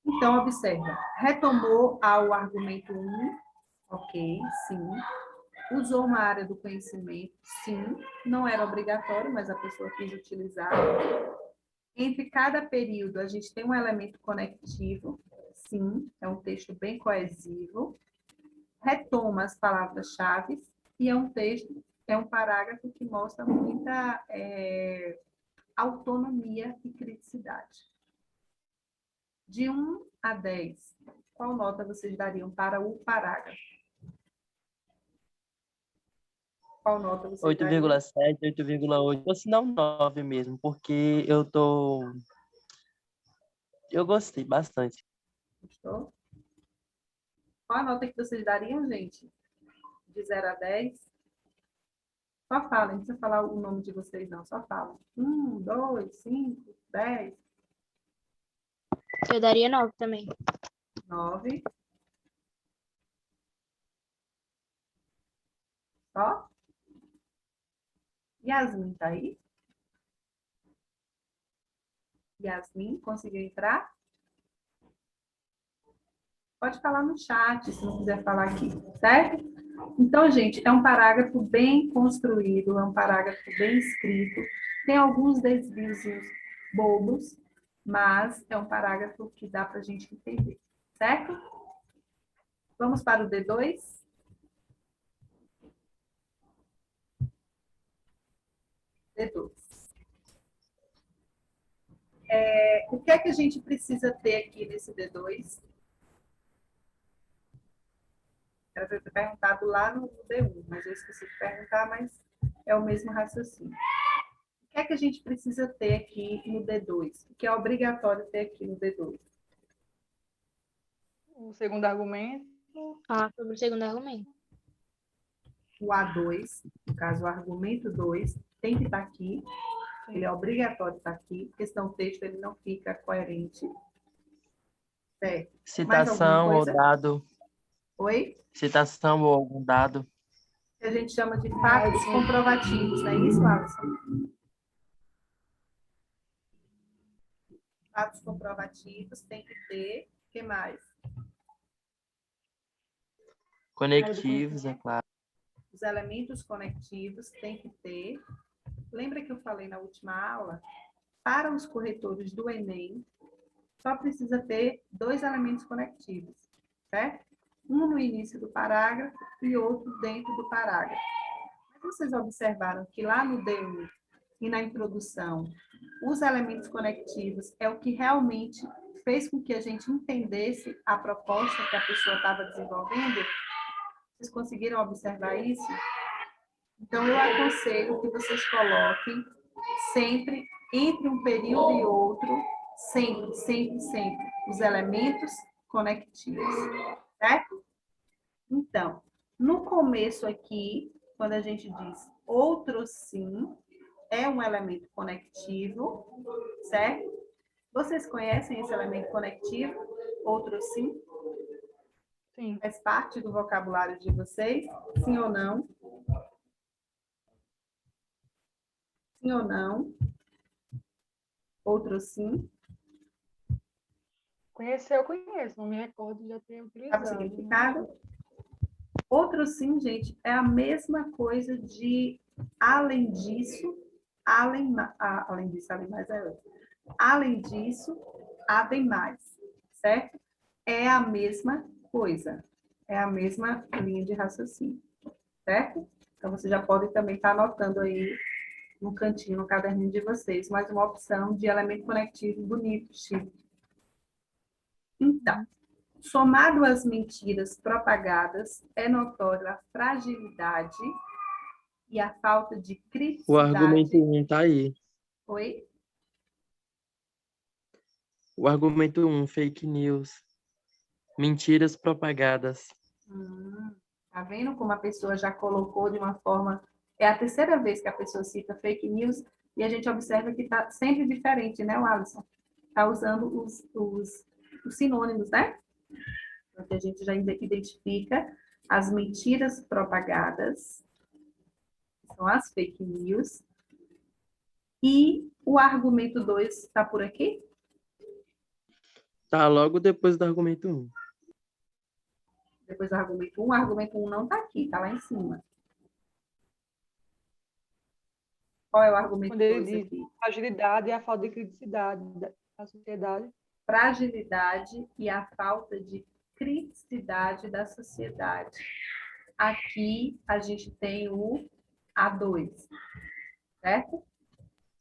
Então, observa. Retomou ao argumento 1, ok, sim. Usou uma área do conhecimento, sim. Não era obrigatório, mas a pessoa quis utilizar. Entre cada período, a gente tem um elemento conectivo, sim. É um texto bem coesivo. Retoma as palavras-chave e é um texto, é um parágrafo que mostra muita autonomia e criticidade. De 1 a 10, qual nota vocês dariam para o parágrafo? Qual nota vocês dariam? 8,7, 8,8. Ou se não 9 mesmo, porque eu tô Eu gostei bastante. Gostou? Qual a nota que vocês dariam, gente? De 0 a 10? Só falem, não precisa falar o nome de vocês, não. Só falem. 1, 2, 5, 10, Eu daria 9 também. 9. Só? Yasmin tá aí? Yasmin, conseguiu entrar? Pode falar no chat, se não quiser falar aqui, certo? Então, gente, é um parágrafo bem construído, é um parágrafo bem escrito. Tem alguns desvios bobos, mas é um parágrafo que dá para a gente entender, certo? Vamos para o D2? D2. O que é que a gente precisa ter aqui nesse D2? Era para eu ter perguntado lá no D1, mas eu esqueci de perguntar, mas é o mesmo raciocínio. O que é que a gente precisa ter aqui no D2? O que é obrigatório ter aqui no D2? O segundo argumento. Falar sobre o segundo argumento. O A2, no caso, o argumento 2, tem que estar aqui. Ele é obrigatório estar aqui, porque senão o texto ele não fica coerente. Certo. Mais alguma Citação ou coisa? dado. Oi? Citação ou algum dado. Que a gente chama de fatos comprovativos, não é isso, Alisson? Fatos comprovativos tem que ter. O que mais? Conectivos, é claro. Os elementos conectivos tem que ter. Lembra que eu falei na última aula? Para os corretores do Enem, só precisa ter 2 elementos conectivos, certo? Um no início do parágrafo e outro dentro do parágrafo. Mas vocês observaram que lá no D1 e na introdução, os elementos conectivos é o que realmente fez com que a gente entendesse a proposta que a pessoa estava desenvolvendo? Vocês conseguiram observar isso? Então, eu aconselho que vocês coloquem sempre, entre um período e outro, sempre, sempre, sempre, os elementos conectivos, certo? Então, no começo aqui, quando a gente diz outro sim, é um elemento conectivo, certo? Vocês conhecem esse elemento conectivo? Outro sim? Sim. Faz parte do vocabulário de vocês? Sim ou não? Sim ou não? Outro sim? Conhecer eu conheço, não me recordo de já ter Sabe o utilizado. significado? Outro sim, gente, é a mesma coisa de além disso, além disso, além mais é outro. Além disso, ademais, certo? É a mesma coisa, é a mesma linha de raciocínio, certo? Então, você já pode também estar anotando aí no cantinho, no caderninho de vocês, mais uma opção de elemento conectivo bonito, chique. Então, somado às mentiras propagadas, é notório a fragilidade e a falta de O argumento criticidade. 1 tá aí. Oi? O argumento 1, fake news. Mentiras propagadas. Tá vendo como a pessoa já colocou de uma forma... É a terceira vez que a pessoa cita fake news e a gente observa que está sempre diferente, né, Alisson? Está usando os sinônimos, né? Porque a gente já identifica as mentiras propagadas, que são as fake news, e o argumento 2 está por aqui? Tá logo depois do argumento 1. Depois do argumento 1, o argumento 1 não está aqui, está lá em cima. Qual é o argumento Quando ele 2 diz aqui? fragilidade e a falta de criticidade da sociedade. Fragilidade e a falta de criticidade da sociedade. Aqui a gente tem o A2, certo?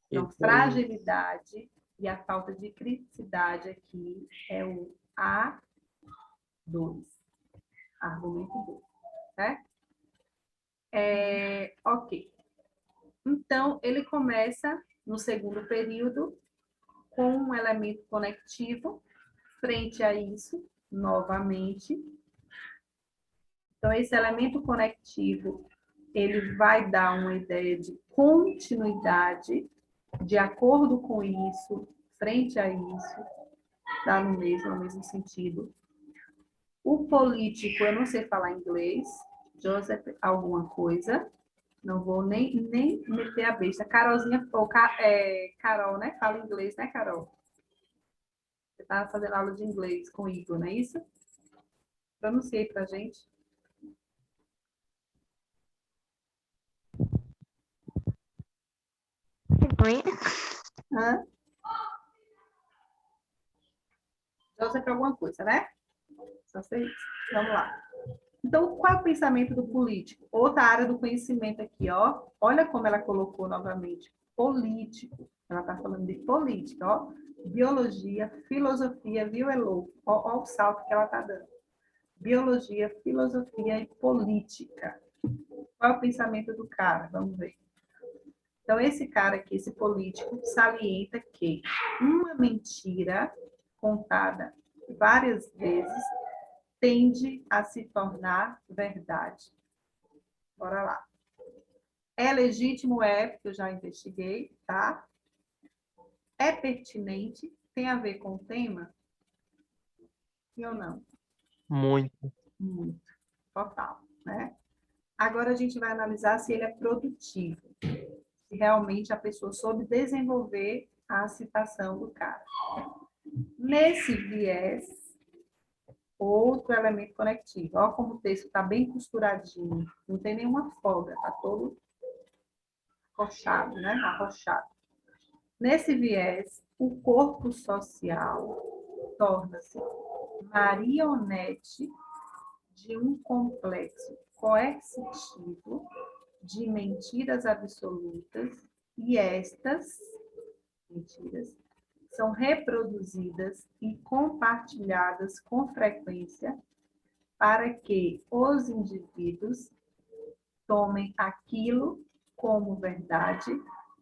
Então, Isso aí. fragilidade e a falta de criticidade aqui é o A2. Argumento 2, certo? Ok. Então, ele começa no segundo período com um elemento conectivo frente a isso, novamente. Então, esse elemento conectivo, ele vai dar uma ideia de continuidade, de acordo com isso, frente a isso, dá no mesmo sentido. O político, eu não sei falar inglês, Joseph, alguma coisa, não vou nem meter a besta. Carolzinha, ou Carol, né? Fala inglês, né, Carol? Você está fazendo aula de inglês com o Igor, não é isso? Pronunciei para a gente. Hã? Joseph, alguma coisa, né? Só sei isso. Vamos lá. Então, qual é o pensamento do político? Outra área do conhecimento aqui, ó. Olha como ela colocou novamente. Político. Ela está falando de política, ó. Biologia, filosofia, viu, Elô? Ó o salto que ela está dando. Biologia, filosofia e política. Qual é o pensamento do cara? Vamos ver. Então, esse cara aqui, esse político, salienta que uma mentira contada várias vezes tende a se tornar verdade. Bora lá. É legítimo? É, porque eu já investiguei, tá? É pertinente? Tem a ver com o tema? Sim ou não? Muito. Muito. Total, né? Agora a gente vai analisar se ele é produtivo. Se realmente a pessoa soube desenvolver a citação do cara. Nesse viés, outro elemento conectivo. Olha como o texto está bem costuradinho. Não tem nenhuma folga, está todo arrochado, né? Arrochado. Nesse viés, o corpo social torna-se marionete de um complexo coercitivo de mentiras absolutas e estas mentiras são reproduzidas e compartilhadas com frequência para que os indivíduos tomem aquilo como verdade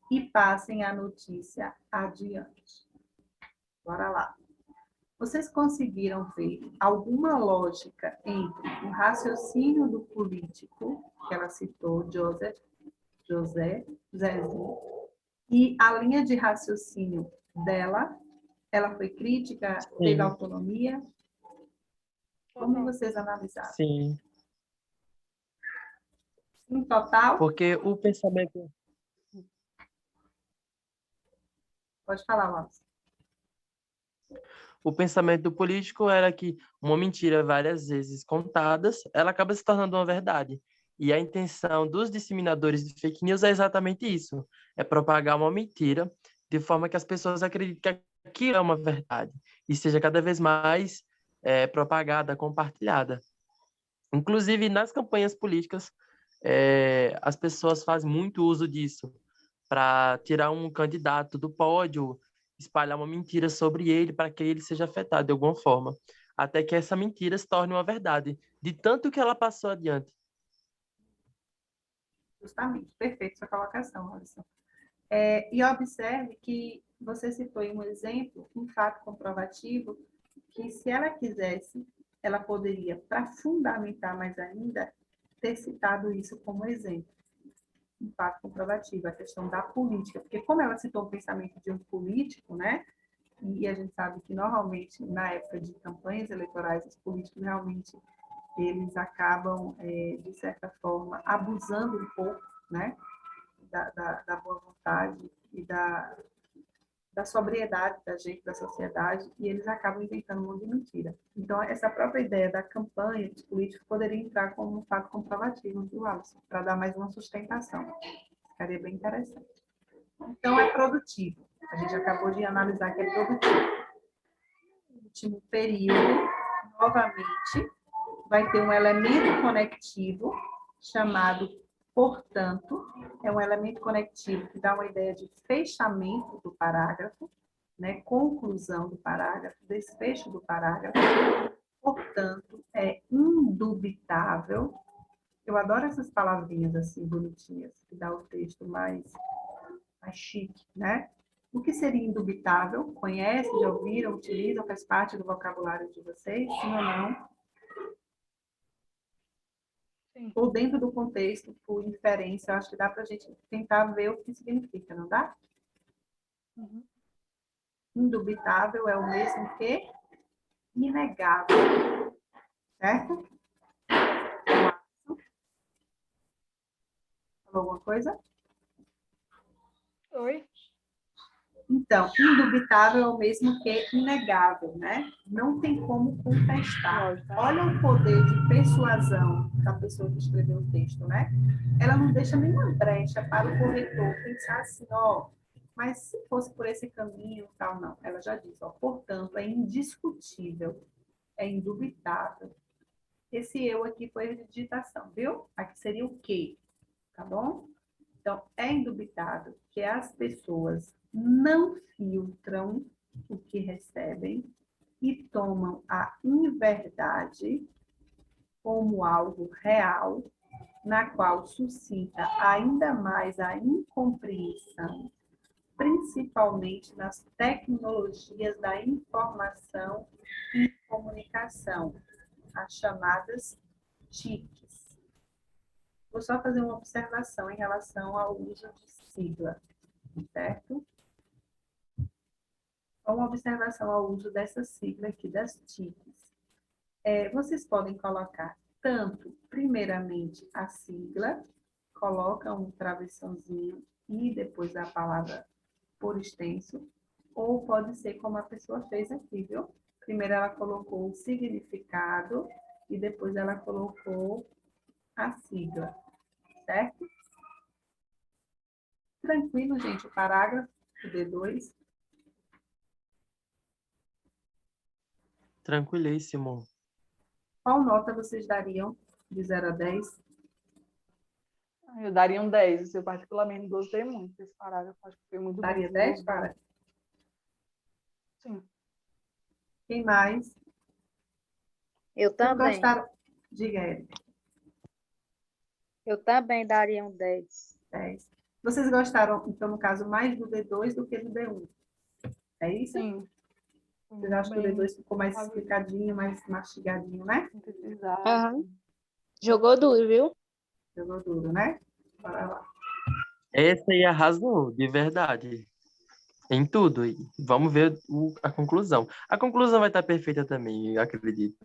e passem a notícia adiante. Bora lá. Vocês conseguiram ver alguma lógica entre o raciocínio do político, que ela citou, Zezinho, e a linha de raciocínio dela? Ela foi crítica, teve Sim. autonomia? Como vocês analisaram? Sim. Em total? Porque o pensamento. Pode falar, Wallace. O pensamento do político era que uma mentira várias vezes contadas, ela acaba se tornando uma verdade. E a intenção dos disseminadores de fake news é exatamente isso, é propagar uma mentira de forma que as pessoas acreditem que aquilo é uma verdade e seja cada vez mais propagada, compartilhada. Inclusive, nas campanhas políticas, as pessoas fazem muito uso disso para tirar um candidato do pódio, espalhar uma mentira sobre ele para que ele seja afetado de alguma forma, até que essa mentira se torne uma verdade, de tanto que ela passou adiante. Justamente, perfeito sua colocação, Alisson. E observe que você citou em um exemplo, um fato comprovativo, que se ela quisesse, ela poderia, para fundamentar mais ainda, ter citado isso como exemplo. Um fato comprovativo, a questão da política, porque como ela citou o pensamento de um político, né? E a gente sabe que normalmente na época de campanhas eleitorais, os políticos realmente eles acabam, de certa forma, abusando um pouco, né? Da boa vontade e da sobriedade da gente, da sociedade, e eles acabam inventando um monte de mentira. Então, essa própria ideia da campanha dos políticos poderia entrar como um fato comprovativo, viu, Alisson? Para dar mais uma sustentação. Ficaria bem interessante. Então, é produtivo. A gente acabou de analisar que é produtivo. No último período, novamente, vai ter um elemento conectivo chamado portanto, é um elemento conectivo que dá uma ideia de fechamento do parágrafo, né? Conclusão do parágrafo, desfecho do parágrafo. Portanto, é indubitável. Eu adoro essas palavrinhas assim, bonitinhas, que dá o texto mais chique, né? O que seria indubitável? Conhecem, já ouviram, utilizam, faz parte do vocabulário de vocês? Sim ou não? Sim. Ou dentro do contexto, por inferência, eu acho que dá para a gente tentar ver o que significa, não dá? Uhum. Indubitável é o mesmo que inegável, certo? Falou alguma coisa? Oi? Então, indubitável é o mesmo que inegável, né? Não tem como contestar. Lógico. Olha o poder de persuasão da pessoa que escreveu o texto, né? Ela não deixa nenhuma brecha para o corretor pensar assim, ó, mas se fosse por esse caminho, tal, não. Ela já diz, ó, portanto, é indiscutível, é indubitável. Esse eu aqui foi a digitação, viu? Aqui seria o quê? Tá bom? Então, é indubitável que as pessoas não filtram o que recebem e tomam a inverdade como algo real, na qual suscita ainda mais a incompreensão, principalmente nas tecnologias da informação e comunicação, as chamadas TICs. Vou só fazer uma observação em relação ao uso de sigla, certo? Uma observação ao uso dessa sigla aqui, das TICs. Vocês podem colocar tanto, primeiramente, a sigla, coloca um travessãozinho e depois a palavra por extenso, ou pode ser como a pessoa fez aqui, viu? Primeiro ela colocou o significado e depois ela colocou a sigla, certo? Tranquilo, gente, o parágrafo, o D2. Tranquilíssimo. Qual nota vocês dariam de 0 a 10? Eu daria um 10. Eu particularmente gostei muito desse parágrafo. Acho que foi muito bem Daria 10, desenvolvido. para? Sim. Quem mais? Eu Vocês também. gostaram? Diga, Érica. Eu também daria um 10. 10. Vocês gostaram, então, no caso, mais do D2 do que do D1? É isso? Sim. Vocês acham que o D2 ficou mais explicadinho, mais mastigadinho, né? Sintetizado. Aham. Jogou duro, viu? Jogou duro, né? Bora lá. Essa aí arrasou, de verdade. Em tudo. E vamos ver a conclusão. A conclusão vai estar perfeita também, eu acredito.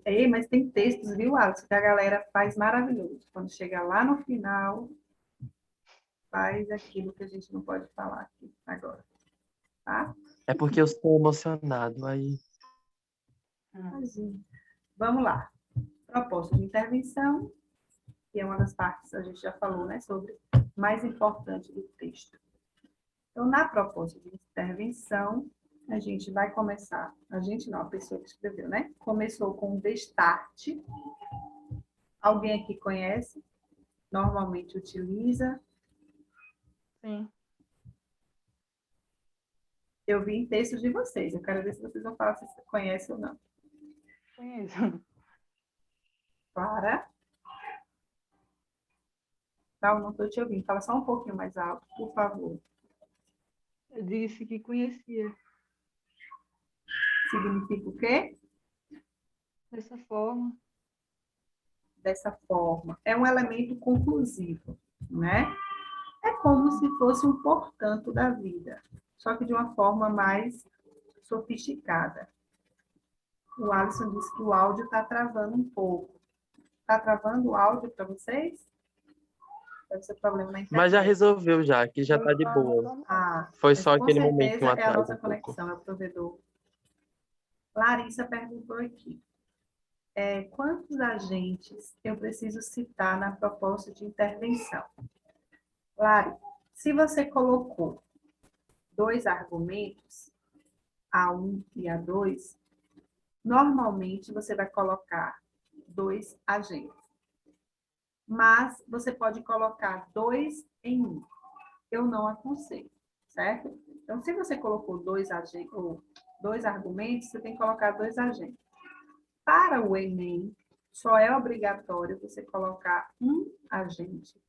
Ei, mas tem textos, viu, Alisson, que a galera faz maravilhoso. Quando chega lá no final, faz aquilo que a gente não pode falar aqui agora. Tá? É porque eu estou emocionado. Aí Imagina. Vamos lá. Proposta de intervenção, que é uma das partes que a gente já falou, né, sobre mais importante do texto. Então, na proposta de intervenção, a gente vai começar, a gente não, a pessoa que escreveu, né? Começou com o destarte. Alguém aqui conhece? Normalmente utiliza. Sim. Eu vi em textos de vocês. Eu quero ver se vocês vão falar se conhecem ou não. Conheço. Clara? Tá, eu não estou te ouvindo. Fala só um pouquinho mais alto, por favor. Eu disse que conhecia. Significa o quê? Dessa forma. Dessa forma. É um elemento conclusivo, né? É como se fosse um portanto da vida, só que de uma forma mais sofisticada. O Alisson disse que o áudio está travando um pouco. Está travando o áudio para vocês? Deve ser problema na internet. mas já resolveu já, que já tá de boa. Ah, Foi mas só com aquele momentinho certeza é a atrás nossa um pouco. conexão, é o provedor. Larissa perguntou aqui. Quantos agentes eu preciso citar na proposta de intervenção? Lari, se você colocou 2 argumentos, A1 e A2, normalmente você vai colocar 2 agentes. Mas você pode colocar 2 em 1. Eu não aconselho, certo? Então, se você colocou 2 agentes, ou 2 argumentos, você tem que colocar 2 agentes. Para o Enem, só é obrigatório você colocar um agente,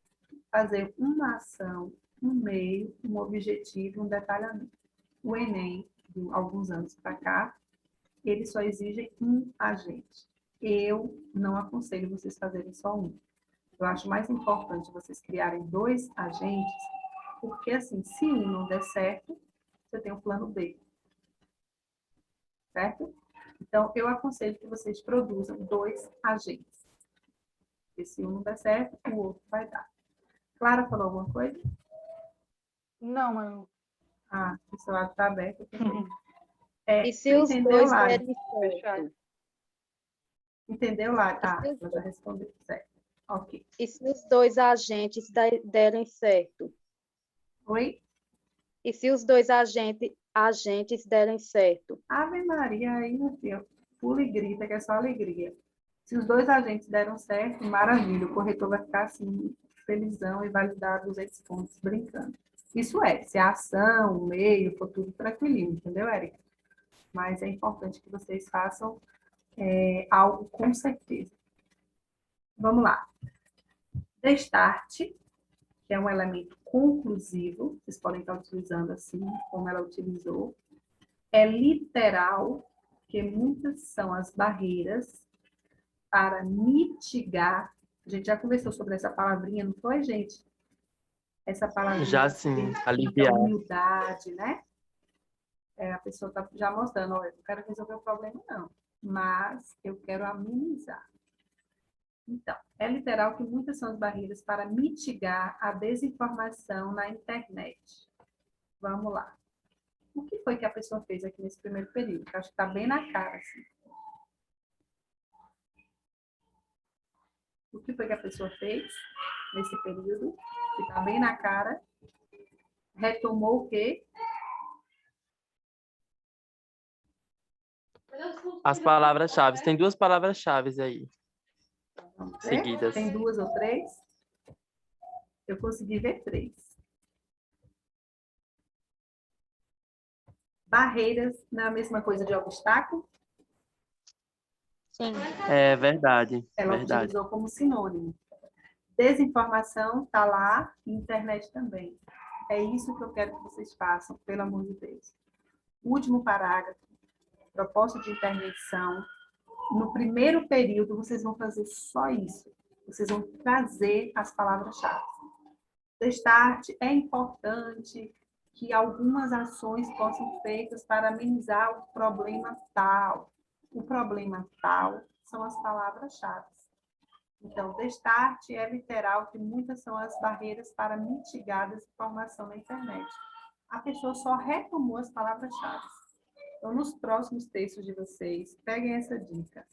fazer uma ação um meio, um objetivo, um detalhamento. O Enem, de alguns anos para cá, ele só exige um agente. Eu não aconselho vocês fazerem só um. Eu acho mais importante vocês criarem 2 agentes, porque assim, se um não der certo, você tem o plano B. Certo? Então, eu aconselho que vocês produzam 2 agentes. Porque se um não der certo, o outro vai dar. Clara falou alguma coisa? Não, mas Ah, o seu lado está aberto. E se Tu os entendeu, dois Lari? derem fechado. certo? Entendeu, Lari? E Ah, se os ela já respondeu. Certo. Ok. E se os dois agentes derem certo? Oi? E se os dois agentes derem certo? Ave Maria, aí, meu filho, pula e grita, que é só alegria. Se os 2 agentes deram certo, maravilha. O corretor vai ficar assim, felizão e vai lhe dar 200 pontos, brincando. Isso é, se a ação, o meio, for tudo tranquilinho, entendeu, Érica? Mas é importante que vocês façam algo com certeza. Vamos lá. Destart, que é um elemento conclusivo, vocês podem estar utilizando assim, como ela utilizou. É literal, porque muitas são as barreiras para mitigar. A gente já conversou sobre essa palavrinha, não foi, gente? Essa palavrinha Já que sim, significa aliviar. humildade, né? A pessoa está já mostrando, olha, eu não quero resolver o problema, não, mas eu quero amenizar. Então, é literal que muitas são as barreiras para mitigar a desinformação na internet. Vamos lá. O que foi que a pessoa fez aqui nesse primeiro período? Que eu acho que está bem na cara, assim. O que foi que a pessoa fez nesse período? Que está bem na cara. Retomou o quê? As palavras-chave. Tem 2 palavras-chave aí, Vamos ver? seguidas. Tem 2 ou 3? Eu consegui ver 3. Barreiras não é a mesma coisa de obstáculo? Sim. É verdade, Ela verdade. utilizou como sinônimo. Desinformação está lá, internet também. É isso que eu quero que vocês façam, pelo amor de Deus. Último parágrafo, proposta de intervenção. No primeiro período, vocês vão fazer só isso. Vocês vão trazer as palavras-chave. Destart, é importante que algumas ações possam ser feitas para amenizar o problema tal. O problema tal são as palavras-chave. Então, destart é literal que muitas são as barreiras para mitigar a desinformação na internet. A pessoa só retomou as palavras-chave. Então, nos próximos textos de vocês, peguem essa dica.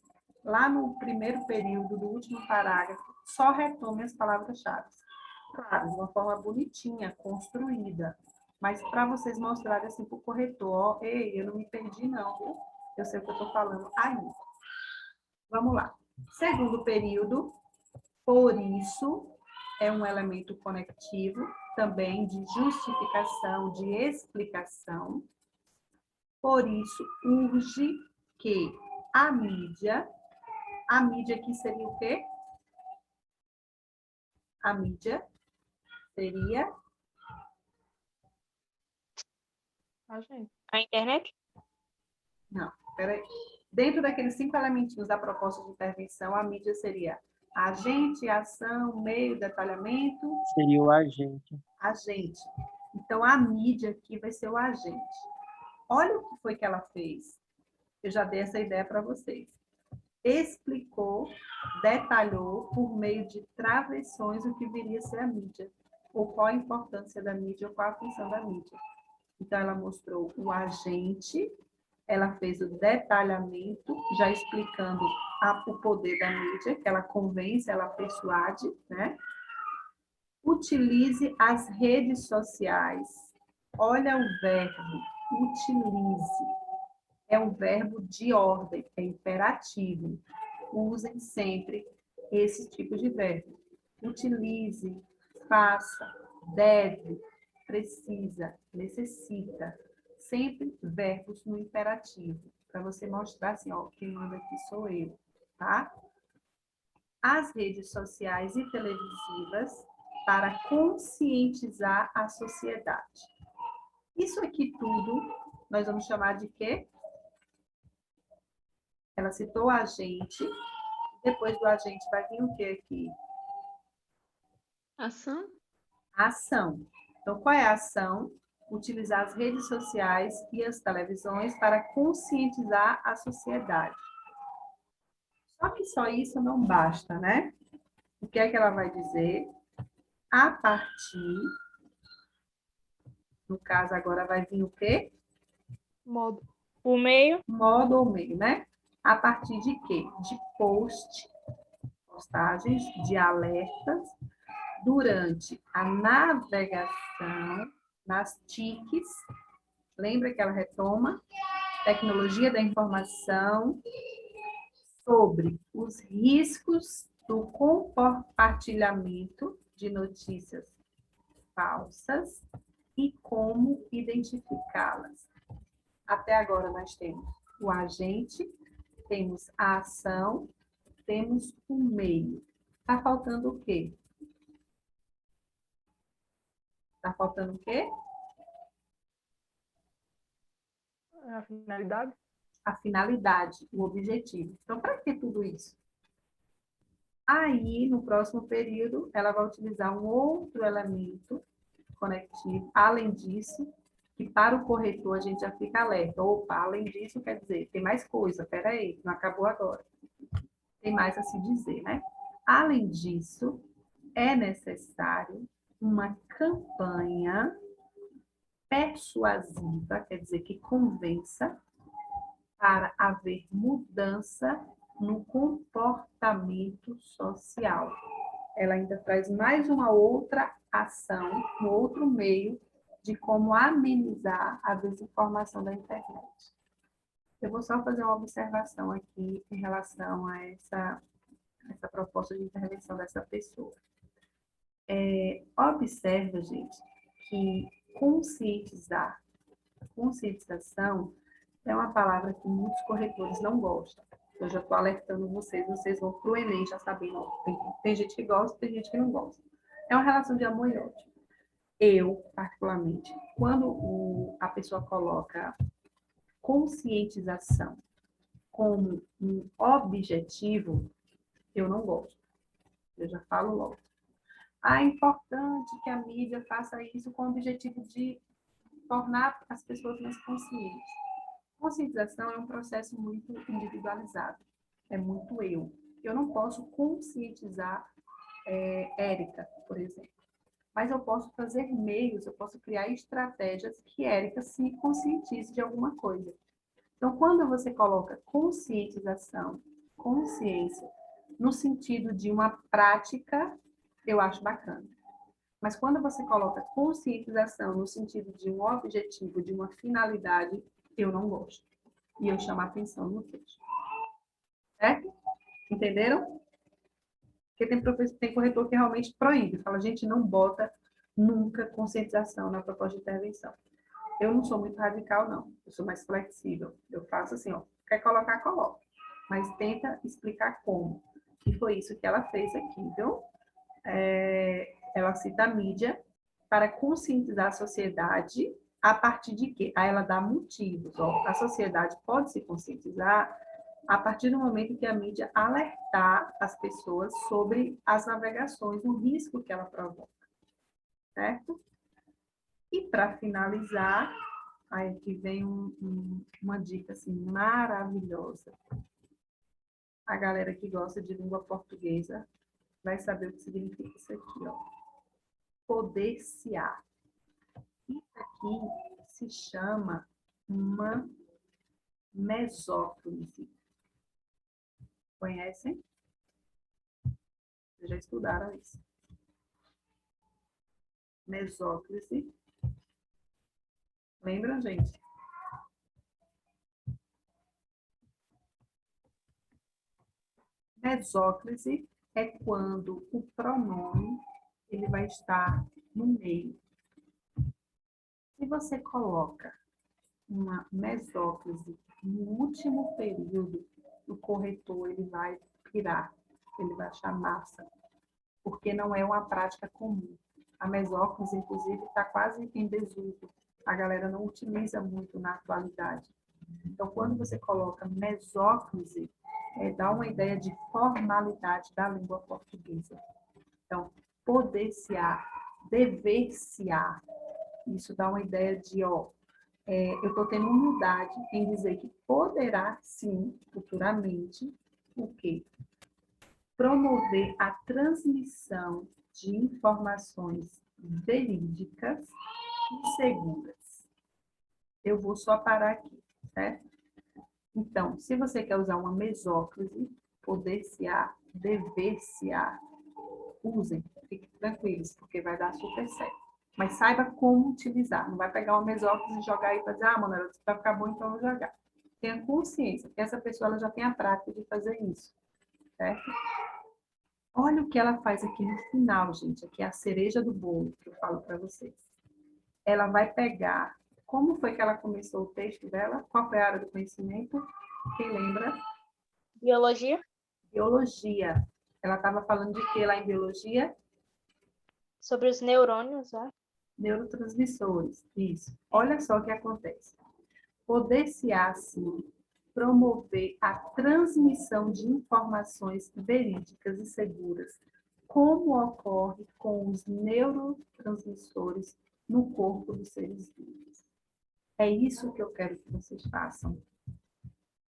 Lá no primeiro período do último parágrafo, só retome as palavras-chave. Claro, de uma forma bonitinha, construída. Mas para vocês mostrarem assim para o corretor, ó, ei, eu não me perdi não, viu? Eu sei o que eu estou falando ainda. Vamos lá. Segundo período, por isso, é um elemento conectivo, também de justificação, de explicação. Por isso, urge que a mídia aqui seria o quê? A mídia seria A gente. A internet? Não, peraí. Dentro daqueles 5 elementinhos da proposta de intervenção, a mídia seria agente, ação, meio, detalhamento, Seria o agente. agente. Então, a mídia aqui vai ser o agente. Olha o que foi que ela fez. Eu já dei essa ideia para vocês. Explicou, detalhou, por meio de travessões, o que viria a ser a mídia. Ou qual a importância da mídia, ou qual a função da mídia. Então, ela mostrou o agente, ela fez o detalhamento, já explicando o poder da mídia, que ela convence, ela persuade, né? Utilize as redes sociais. Olha o verbo, utilize. É um verbo de ordem, é imperativo. Usem sempre esse tipo de verbo. Utilize, faça, deve, precisa, necessita. Sempre verbos no imperativo, para você mostrar assim, ó, quem manda aqui sou eu, tá? As redes sociais e televisivas para conscientizar a sociedade. Isso aqui tudo, nós vamos chamar de quê? Ela citou a agente, depois do agente vai vir o quê aqui? Ação? Ação. Então, qual é a ação? Utilizar as redes sociais e as televisões para conscientizar a sociedade. Só que só isso não basta, né? O que é que ela vai dizer? A partir, no caso agora vai vir o quê? Modo. O meio? Modo ou meio, né? A partir de quê? De postagens, de alertas, durante a navegação, nas TICs, lembra que ela retoma? Tecnologia da informação, sobre os riscos do compartilhamento de notícias falsas e como identificá-las. Até agora nós temos o agente, temos a ação, temos o meio. Está faltando o quê? Está faltando o quê? A finalidade? A finalidade, o objetivo. Então, para que tudo isso? Aí, no próximo período, ela vai utilizar um outro elemento conectivo. Além disso, que para o corretor a gente já fica alerta. Opa, além disso, quer dizer, tem mais coisa. Espera aí, não acabou agora. Tem mais a se dizer, né? Além disso, é necessário uma campanha persuasiva, quer dizer, que convença para haver mudança no comportamento social. Ela ainda traz mais uma outra ação, um outro meio de como amenizar a desinformação da internet. Eu vou só fazer uma observação aqui em relação a essa proposta de intervenção dessa pessoa. Observa, gente, que conscientização é uma palavra que muitos corretores não gostam. Eu já estou alertando vocês vão para o Enem já sabendo. Tem gente que gosta, tem gente que não gosta. É uma relação de amor e ódio. Eu, particularmente, quando a pessoa coloca conscientização como um objetivo, eu não gosto. Eu já falo logo. É importante que a mídia faça isso com o objetivo de tornar as pessoas mais conscientes. Conscientização é um processo muito individualizado, é muito eu. Eu não posso conscientizar Érica, por exemplo, mas eu posso fazer meios, eu posso criar estratégias que Érica se conscientize de alguma coisa. Então, quando você coloca conscientização, consciência, no sentido de uma prática, eu acho bacana. Mas quando você coloca conscientização no sentido de um objetivo, de uma finalidade, eu não gosto. E eu chamo a atenção no texto. Certo? Entenderam? Porque tem corretor que realmente proíbe. Fala, gente, não bota nunca conscientização na proposta de intervenção. Eu não sou muito radical, não. Eu sou mais flexível. Eu faço assim, ó. Quer colocar, coloca. Mas tenta explicar como. E foi isso que ela fez aqui, viu? Ela cita a mídia para conscientizar a sociedade a partir de quê? Aí ela dá motivos. Ó. A sociedade pode se conscientizar a partir do momento que a mídia alertar as pessoas sobre as navegações, o risco que ela provoca. Certo? E para finalizar, aí aqui vem uma dica assim, maravilhosa. A galera que gosta de língua portuguesa vai saber o que significa isso aqui, ó. Poder-se-á. Isso aqui se chama uma mesóclise. Conhecem? Vocês já estudaram isso. Mesóclise. Lembram, gente? Mesóclise é quando o pronome ele vai estar no meio. Se você coloca uma mesóclise no último período, o corretor ele vai pirar, ele vai achar massa. porque não é uma prática comum. A mesóclise, inclusive, está quase em desuso. A galera não utiliza muito na atualidade. Então, quando você coloca mesóclise, dá uma ideia de formalidade da língua portuguesa. Então, poder-se-á, dever-se-á, isso dá uma ideia de, eu estou tendo humildade em dizer que poderá, sim, futuramente, o quê? Promover a transmissão de informações verídicas e seguras. Eu vou só parar aqui, certo? Então, se você quer usar uma mesóclise, poder-se-á, dever-se-á, usem, fiquem tranquilos, porque vai dar super certo. Mas saiba como utilizar. Não vai pegar uma mesóclise e jogar aí para dizer, Manuela, isso vai ficar bom, então eu vou jogar. Tenha consciência que essa pessoa ela já tem a prática de fazer isso, certo? Olha o que ela faz aqui no final, gente. Aqui é a cereja do bolo, que eu falo para vocês. Ela vai pegar... Como foi que ela começou o texto dela? Qual foi a área do conhecimento? Quem lembra? Biologia? Biologia. Ela estava falando de quê lá em biologia? Sobre os neurônios, ó. Neurotransmissores. Isso. Olha só o que acontece. Poder-se-á, assim, promover a transmissão de informações verídicas e seguras, como ocorre com os neurotransmissores no corpo dos seres vivos. É isso que eu quero que vocês façam.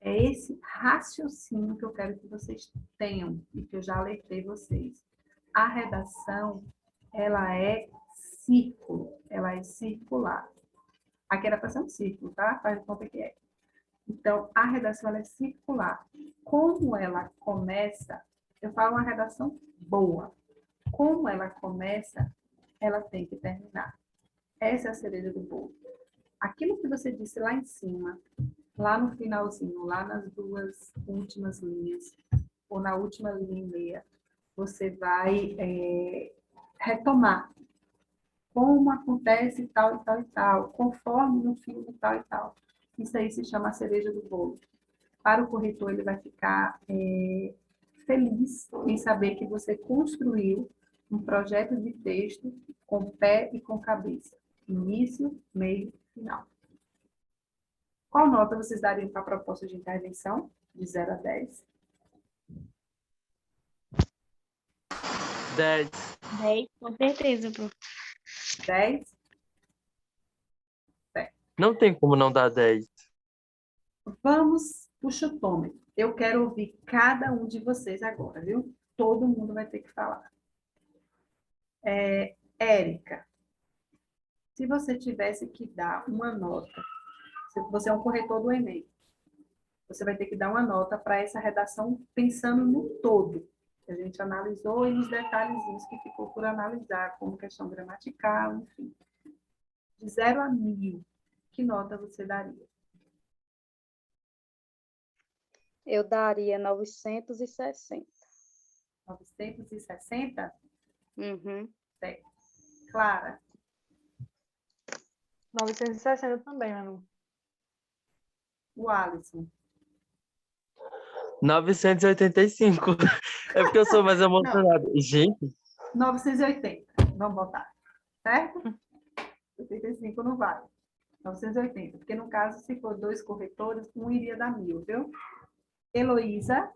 É esse raciocínio que eu quero que vocês tenham e que eu já alertei vocês. A redação, ela é círculo, ela é circular. Aqui era para ser um círculo, tá? Faz de conta que é. Então, a redação ela é circular. Como ela começa, eu falo uma redação boa. Como ela começa, ela tem que terminar. Essa é a cereja do bolo. Aquilo que você disse lá em cima, lá no finalzinho, lá nas duas últimas linhas, ou na última linha e meia, você vai retomar como acontece tal e tal e tal, conforme no filme tal e tal. Isso aí se chama a cereja do bolo. Para o corretor, ele vai ficar feliz em saber que você construiu um projeto de texto com pé e com cabeça. Início, meio, final. Qual nota vocês dariam para a proposta de intervenção? De 0 a 10? 10. 10, com certeza, prof. 10? Não tem como não dar 10. Vamos para o chutômetro. Eu quero ouvir cada um de vocês agora, viu? Todo mundo vai ter que falar. Érica, se você tivesse que dar uma nota, se você é um corretor do Enem, você vai ter que dar uma nota para essa redação pensando no todo. Que a gente analisou e nos detalhezinhos que ficou por analisar, como questão gramatical, enfim. De 0 a 1000, que nota você daria? Eu daria 960. 960? Uhum. Certo. Clara, 960 também, Manu. o Alisson. 985. É porque eu sou mais emocionado. Gente, 980, vamos botar. Certo? 85 não vale. 980, porque no caso, se for 2 corretores, um iria dar 1000, viu? Heloísa,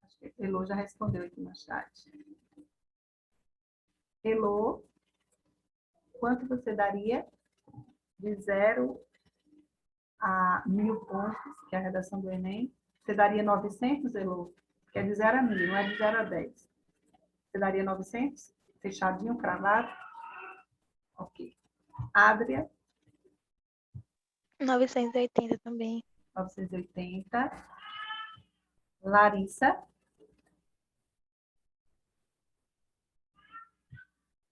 acho que Elo já respondeu aqui no chat. Elo, quanto você daria de 0 a 1000 pontos, que é a redação do Enem? Você daria 900, Elo? Que é de 0 a 1000, não é de 0 a 10. Você daria 900? Fechadinho, cravado? Ok. Adria, 980 também. 980. Larissa.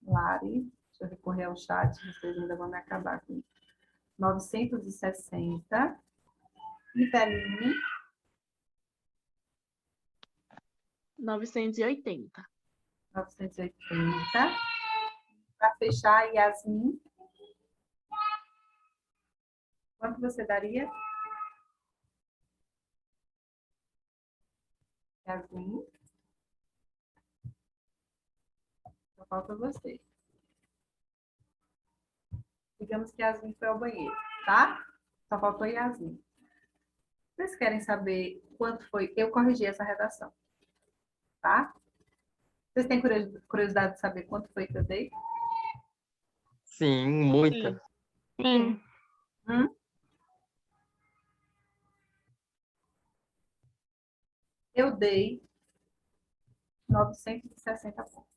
Lari, deixa eu recorrer ao chat, vocês ainda vão me acabar com isso. 960. Iveline, 980. 980. Para fechar, Yasmin, quanto você daria? Yasmin. falta você. Digamos que Yasmin foi ao banheiro, tá? Só faltou Yasmin. Vocês querem saber quanto foi? Eu corrigi essa redação, tá? Vocês têm curiosidade de saber quanto foi que eu dei? Sim, muita. Sim. Eu dei 960 pontos.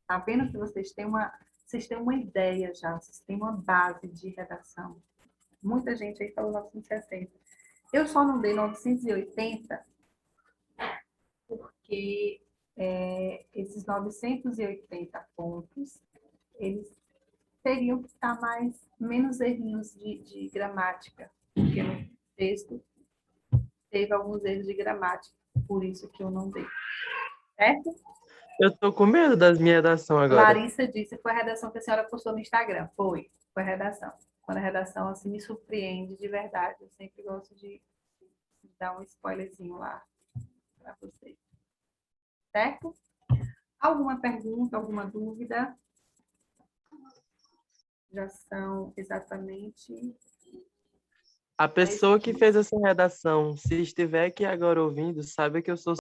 Tá vendo que vocês têm uma ideia já, vocês têm uma base de redação. Muita gente aí falou 960. Eu só não dei 980 porque esses 980 pontos, eles teriam que estar menos errinhos de gramática, porque no texto teve alguns erros de gramática, por isso que eu não dei. Certo? Eu tô com medo das minhas redações agora. Larissa disse, foi a redação que a senhora postou no Instagram. Foi a redação. Quando a redação assim, me surpreende de verdade. Eu sempre gosto de dar um spoilerzinho lá para vocês. Certo? Alguma pergunta, alguma dúvida? Já são exatamente... A pessoa que fez essa redação, se estiver aqui agora ouvindo, saiba que eu sou